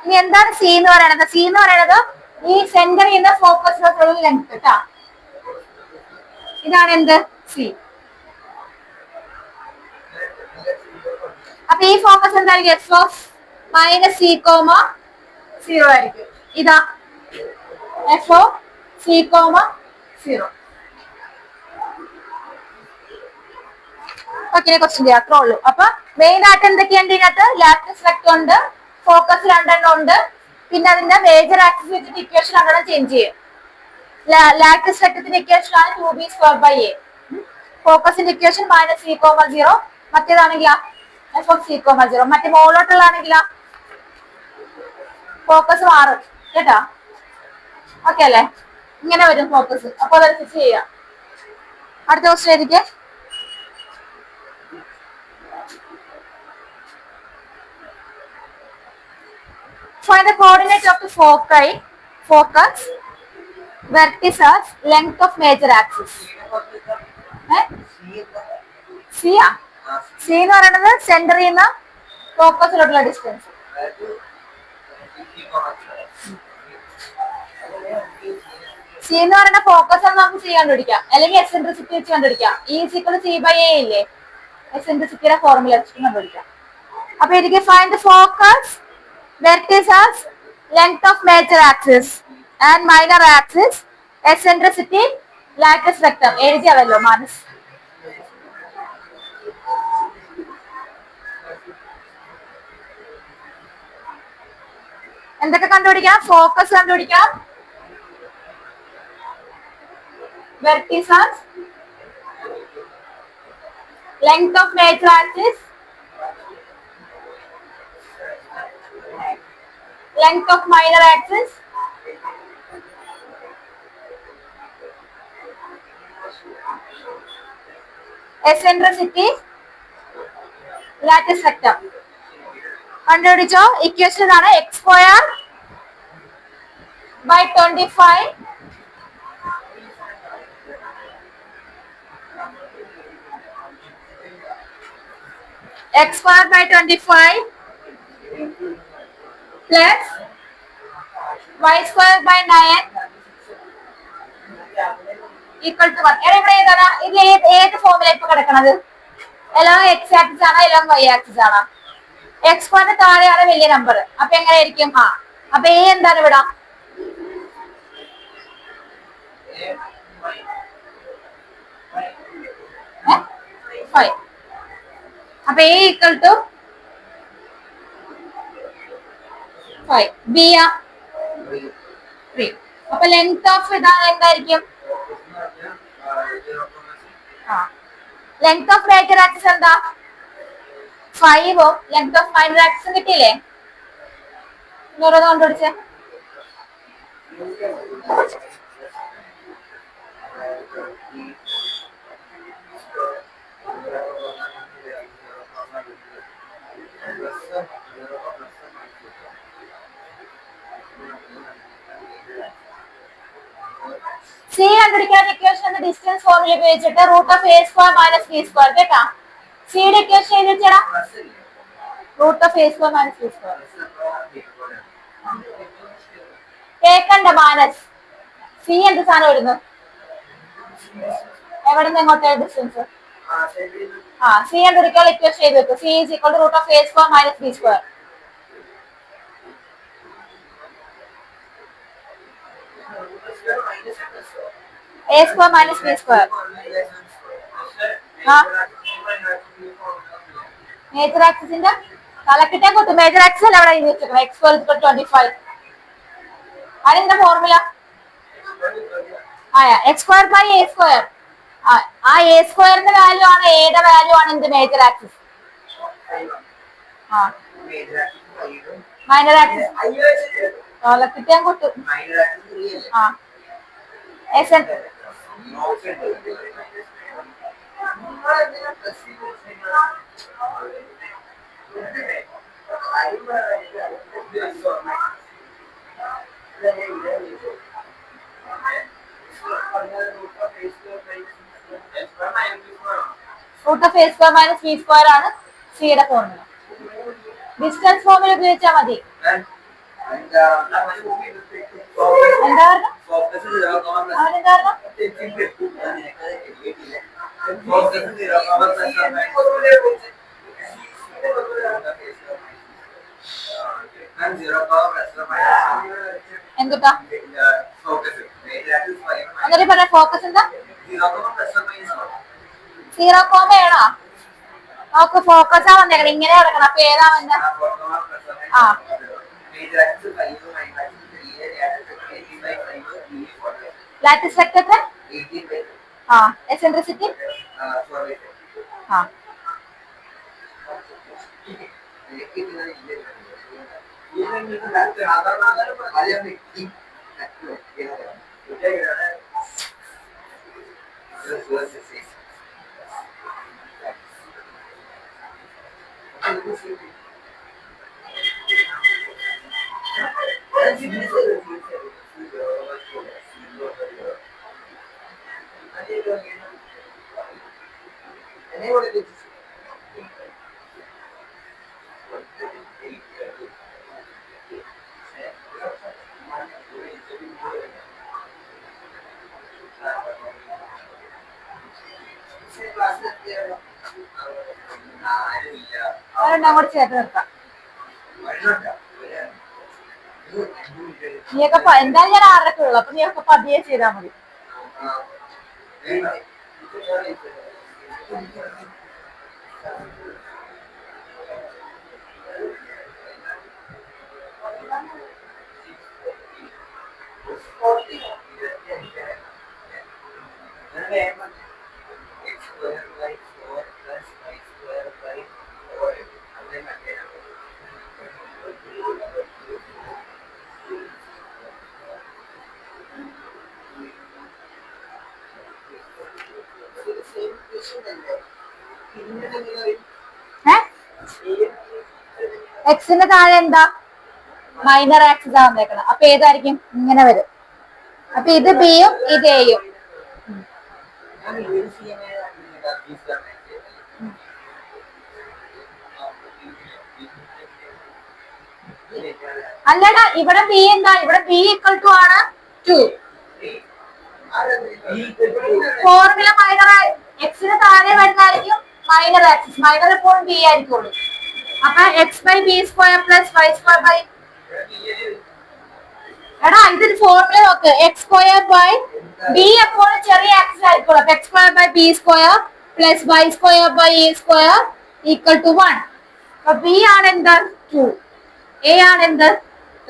ഇനി എന്താണ് C എന്ന് പറയുന്നത്? C എന്ന് പറയുന്നത് ഈ സെന്ററിൽ നിന്ന് ഫോക്കസിലുള്ള ലെങ്ത് കേട്ടാ. ഇതാണ് എന്ത് സി. അപ്പൊ ഈ ഫോക്കസ് എന്തായിരിക്കും? F (-C, 0) ആയിരിക്കും. ഇതാ F of C comma 0. Okay, question ചെയ്യാം, അത്രേ ഉള്ളൂ. അപ്പൊ മെയിൻ ആയിട്ട് എന്തൊക്കെയുണ്ട് ഇതിനകത്ത്? ലാപ്ലേസ് വെക്ടർ ഉണ്ട്, ഫോക്കസ് 2 ഉണ്ട്, പിന്നെ അതിന്റെ മേജർ ആക്സിസ് വെച്ചിട്ട് ഇക്വേഷൻ അങ്ങനെ ചേഞ്ച് ചെയ്യും. ലാപ്ലേസ് വെക്ടറിന്റെ ഇക്വേഷൻ ആണ് 2b²a. ഫോക്കസിന്റെ ഇക്വേഷൻ -c,0. മറ്റേതാണെങ്കിലാ എഫ് ഓഫ് c,0. മറ്റേ മുകളിലോട്ടുള്ളതാണെങ്കിലാ ഫോക്കസ് മാറും കേട്ടാ. ഓക്കെ അല്ലേ? ഇങ്ങനെ വരും ഫോക്കസ്. അപ്പൊ അതനുസരിച്ച് ചെയ്യാം. അടുത്ത ക്വസ്റ്റ്യൻ ഏതൊക്കെ? Find the coordinate of the foci, focus, vertices, length of major axis. C ആ? C എന്ന് പറയുന്നത് സെന്ററിൽ നിന്ന് ഫോക്കസിലോട്ടുള്ള ഡിസ്റ്റൻസ്. സി എന്ന് പറയുന്ന ഫോക്കസ് ആണ് നമുക്ക് സി കണ്ടുപിടിക്കാം, അല്ലെങ്കിൽ എക്സെൻട്രിസിറ്റി വെച്ച് കണ്ടുപിടിക്കാം. E=C/A ഇല്ലേ? എക്സെൻട്രിസിറ്റിയുടെ ഫോർമുല വെച്ച് കണ്ടുപിടിക്കാം. അപ്പൊ എനിക്ക് find the focus, vertices, length of major axis and minor axis, eccentricity, lattice vector. എഴുതിയാവല്ലോ മാനസ്. എന്തൊക്കെ കണ്ടുപിടിക്കാം? ഫോക്കസ് കണ്ടുപിടിക്കാം, vertices, length of major axis, length of minor axis, eccentricity, lattice vector. കണ്ടുപിടിച്ചോ? ഇക്വേഷൻ ആണ് x² by 25 x² by 25 plus y² by 9 equal to 1. ഇവിടെ ഏതാണ്? ഇതിൽ ഏത് ഫോമില ഇപ്പൊ കിടക്കണത്? എല്ലാം എക്സ് ആക്സിസ് ആണോ എല്ലാം വൈ ആക്സിസ് ആണോ? x² താഴെയാണ് വലിയ നമ്പർ. അപ്പൊ എങ്ങനെയായിരിക്കും? അപ്പൊ എ എന്താണ് ഇവിടെ? ഫൈവ്. അപ്പൊ എ ഈക്വൽ ടു 5. ബി ആ 3. അപ്പൊ ലെങ്ത് ഓഫ് ഇതാണ് എന്തായിരിക്കും? ലെങ്ത് ഓഫ് മേജർ ആക്സിസ് എന്താ? 5 ഉം ലെങ്ത് ഓഫ് മൈനർ ആക്സിസും കിട്ടിയില്ലേ? ഓരോന്ന് കണ്ടുപിടിച്ചേ. സി കണ്ടുപിടിക്കാൻ ഇക്വേഷൻ ഡിസ്റ്റൻസ് ഫോർമുല ഉപയോഗിച്ചിട്ട് √(a²-b²) കേട്ടാ. സിയുടെ ഇക്വേഷൻ എഴുതി വെച്ചടാ. √(a²-b²) കേക്കണ്ട മാനസ്. സി എന്ത് സാധനം വരുന്നു? എവിടെ നിന്ന് എങ്ങോട്ടേ ഡിസ്റ്റൻസ്? സി കണ്ടുപിടിക്കാനുള്ള ഇക്വേഷൻ എഴുതി വെക്കും. C is equal to √(a²-b²). a² - b². Major ആക്സിസിന്റെ തലക്കിട്ടേ കൊത്തു. മേജർ ആക്സിസ് അല്ല അവിടെ വെച്ചേക്കണം. x² = 25. അതിന്റെ ഫോർമുല x² by a². ആ a²ന്റെ വാല്യൂ ആണ് എയുടെ വാല്യൂ ആണ് എന്ത്? Major axis. മൈനർ ആക്സിസ് തലക്കിട്ടേ കൊത്തു. √(a²-b² ആണ് സിയുടെ ഫോർമുല. ഡിസ്റ്റൻസ് ഫോർമുല ഉപയോഗിച്ചാൽ മതി. എന്താ പറഞ്ഞ? അവനെന്താ പറഞ്ഞ? എന്തുട്ടാ എന്നിട്ട് പറഞ്ഞ ഫോക്കസ് എന്താ? സീറോ കോമയാണോ? ഓക്കെ, ഫോക്കസ് ആ വന്നേക്കണം, ഇങ്ങനെ കിടക്കണം. അപ്പൊ ഏതാ വന്ന? ആ ലാറ്റിസ് വെക്ടർ. ആ എസെൻട്രിസിറ്റി. ആ അങ്ങോട്ട് ചേർത്ത് നിർത്താം. നീയൊക്കെ എന്തായാലും ഞാൻ 6:30 ഉള്ളു, അപ്പൊ നീയൊക്കെ പതിയെ ചെയ്താൽ മതി. എക്സിന്റെ താഴെ എന്താ? മൈനർ ആക്സിസ് ആ വന്നേക്കണം. അപ്പൊ ഏതായിരിക്കും? ഇങ്ങനെ വരും. അപ്പൊ ഇത് ബിയും ഇത് എയും. അല്ലടാ, ഇവിടെ ബി എന്താ? ഇവിടെ ബി ഈക്വൽ ടു ആണ് 2. ഫോർമുല മൈനർ എക്സിന് താഴെ വരുന്നതായിരിക്കും മൈനർ ആക്സിസ്. മൈനർ എപ്പോഴും ബി ആയിരിക്കുള്ളൂ. അപ്പൊ x by b square plus y square by, എടാ ഇതൊരു ഫോർമുല നോക്ക്. എക്സ് സ്ക്വയർ ബൈ ബി എപ്പോഴും ചെറിയ ആക്സിസ് ആയിരിക്കുള്ളൂ. അപ്പൊ x square by b square plus y square by a square equal to 1. അപ്പൊ ബി ആണ് എന്ത്? 2. എ ആണ് എന്ത്?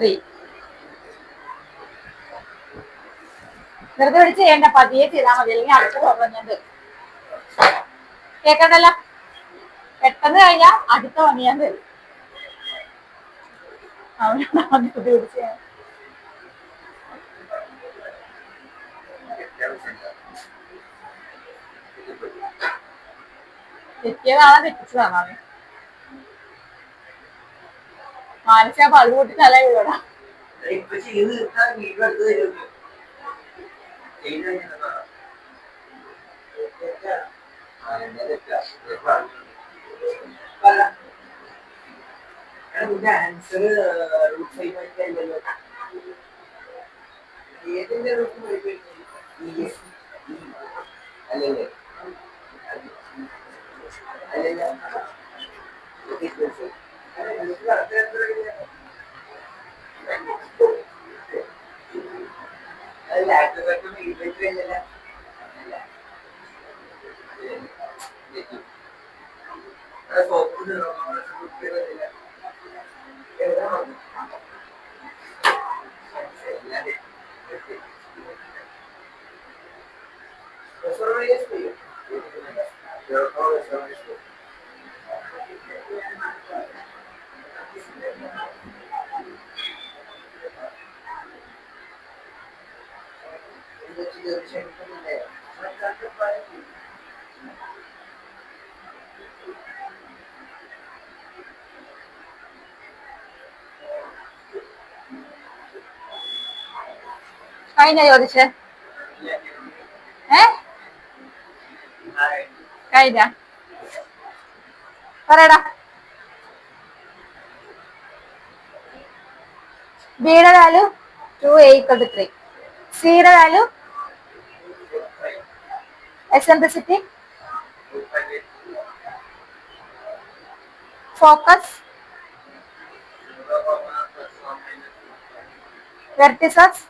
3. വെറുതെ വിളിച്ച് ചെയ്യണ്ട, പതിയെ ചെയ്താൽ മതി, അല്ലെങ്കിൽ അടുത്ത പറഞ്ഞത് കേക്കണ്ടല്ല. പെട്ടെന്ന് കഴിഞ്ഞാൽ അടുത്ത പണി ഞാൻ തരും. തെറ്റിയതാണോ തെറ്റിച്ചതാണോ? മാനസ പള്ളു കൂട്ടി തല വീടാ. ആൻസർ ഏതിന്റെ അല്ലല്ലേ? കഴിഞ്ഞ ചോദിച്ചേ? കഴിഞ്ഞ പറയടാ. ബിയുടെ വാല്യൂ 2, A = 3. സിയുടെ value eccentricity, focus, vertices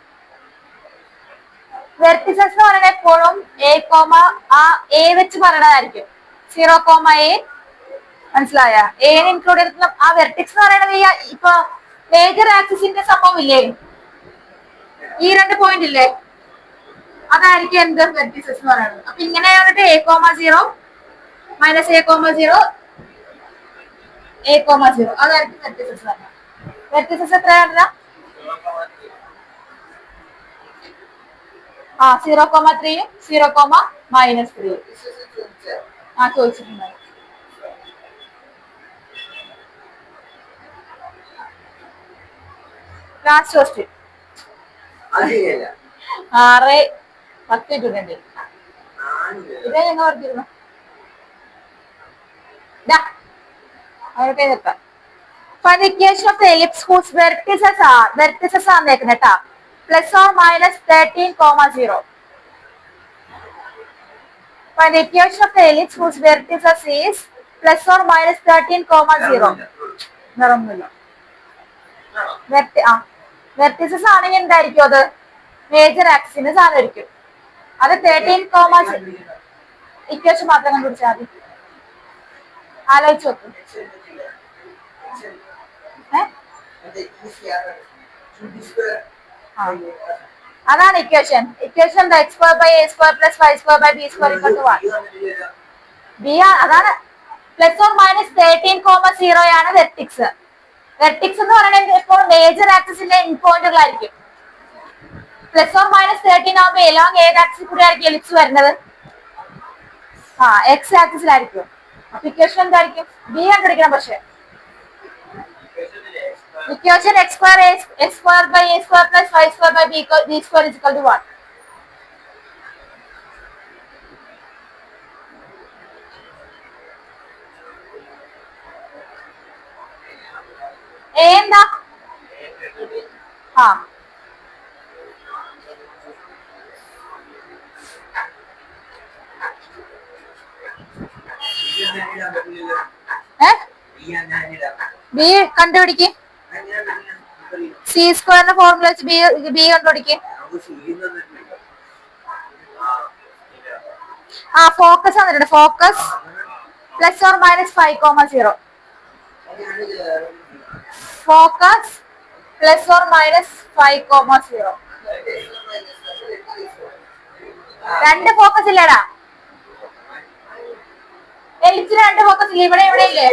vertices എന്ന് പറയുന്നത് എപ്പോഴും എ കോമ ആ എ വെച്ച് പറയണതായിരിക്കും. 0, A മനസ്സിലായ എനെ ഇൻക്ലൂഡ് ചെയ്തിട്ടുള്ള ആ വെർട്ടിക്സ് എന്ന് പറയുന്നത് ഈ ഇപ്പൊ മേജർ ആക്സിസിന്റെ സംഭവം ഇല്ലേ, ഈ 2 പോയിന്റ് ഇല്ലേ, അതായിരിക്കും എന്ത് വെർട്ടിസസ് എന്ന് പറയുന്നത്. അപ്പൊ ഇങ്ങനെ വന്നിട്ട് A, 0 -A, 0 A, 0 അതായിരിക്കും വെർട്ടിസസ് വരുന്നത്. വെർട്ടിസസ് എത്രയാണ്? 0,3 0,-3 ചോദിച്ചിട്ടുണ്ടായിരുന്നു. ലാസ്റ്റ് ക്വസ്റ്റ്യൻ 6:10 ഇട്ടിട്ടുണ്ട്. ഇതേ ഞങ്ങൾ പറഞ്ഞിരുന്നു അവരൊക്കെ നിർത്താം. Find the equation of the ellipse whose vertices are കേട്ടാ ±13,0. Find the equation of the ellipse whose vertices is ±13,0. വേറൊന്നുമില്ല. വെർട്ടിസസ് ആണെങ്കിൽ എന്തായിരിക്കും? അത് മേജർ ആക്സിസിന്റെ സാധനമായിരിക്കും. അത് 13, ഇക്വേഷൻ മാത്രം കണ്ടുപിടിച്ചാൽ മതി. ആലോചിച്ച് നോക്കും. അതാണ് ഇക്വേഷൻ. എന്താ? x²/a² + y²/b² = 1. ബി അതാണ് ±13,0 ആണ് വെർട്ടിക്സ്. വെർട്ടിക്സ് എന്ന് പറയുന്നത് എപ്പോഴും മേജർ ആക്സിസിന്റെ പോയിന്റുകളായിരിക്കും. ±13 ആകുമ്പോൾ എലോങ് ഏത് ആക്സിസ് കൂടെ ആയിരിക്കും എലിപ്സ് വരുന്നത്? എക്സ് ആക്സിസിലായിരിക്കും. അപ്പൊ ഇക്വേഷൻ എന്തായിരിക്കും? ബി കണ്ടുപിടിക്കണം. പക്ഷെ ഇക്വേഷൻ x²/a² + y²/b² = 1. എന്താ? ബി കണ്ടുപിടിക്ക്. C² ഫോർമുല വെച്ച് ബി കണ്ടുപിടിക്ക്. ഫോക്കസ് വന്നിട്ടുണ്ട്. ഫോക്കസ് ±5,0. ഫോക്കസ് ±5,0. 2 ഫോക്കസ് ഇല്ലടാ. എലിപ്സിന് 2 ഫോക്കസ് ഇല്ല. ഇവിടെ ഇല്ലേ?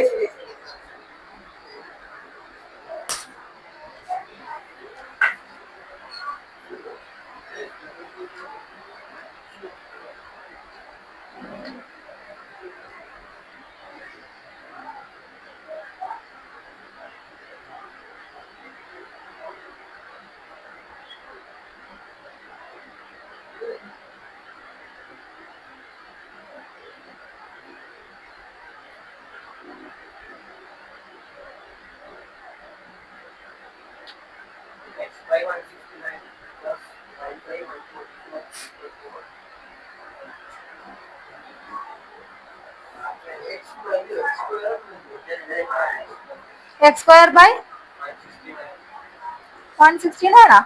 x²/116 ആണോ?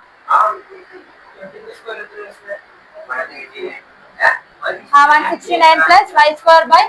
169 + y²/144.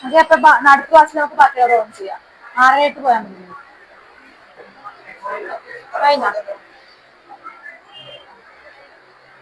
അതെ, അപ്പൊ അടുത്ത ക്ലാസ്സിൽ നമുക്ക് ബാക്കിയുള്ളത് ഓൺ ചെയ്യാം. 6 പോയാൽ മതി. കഴിഞ്ഞ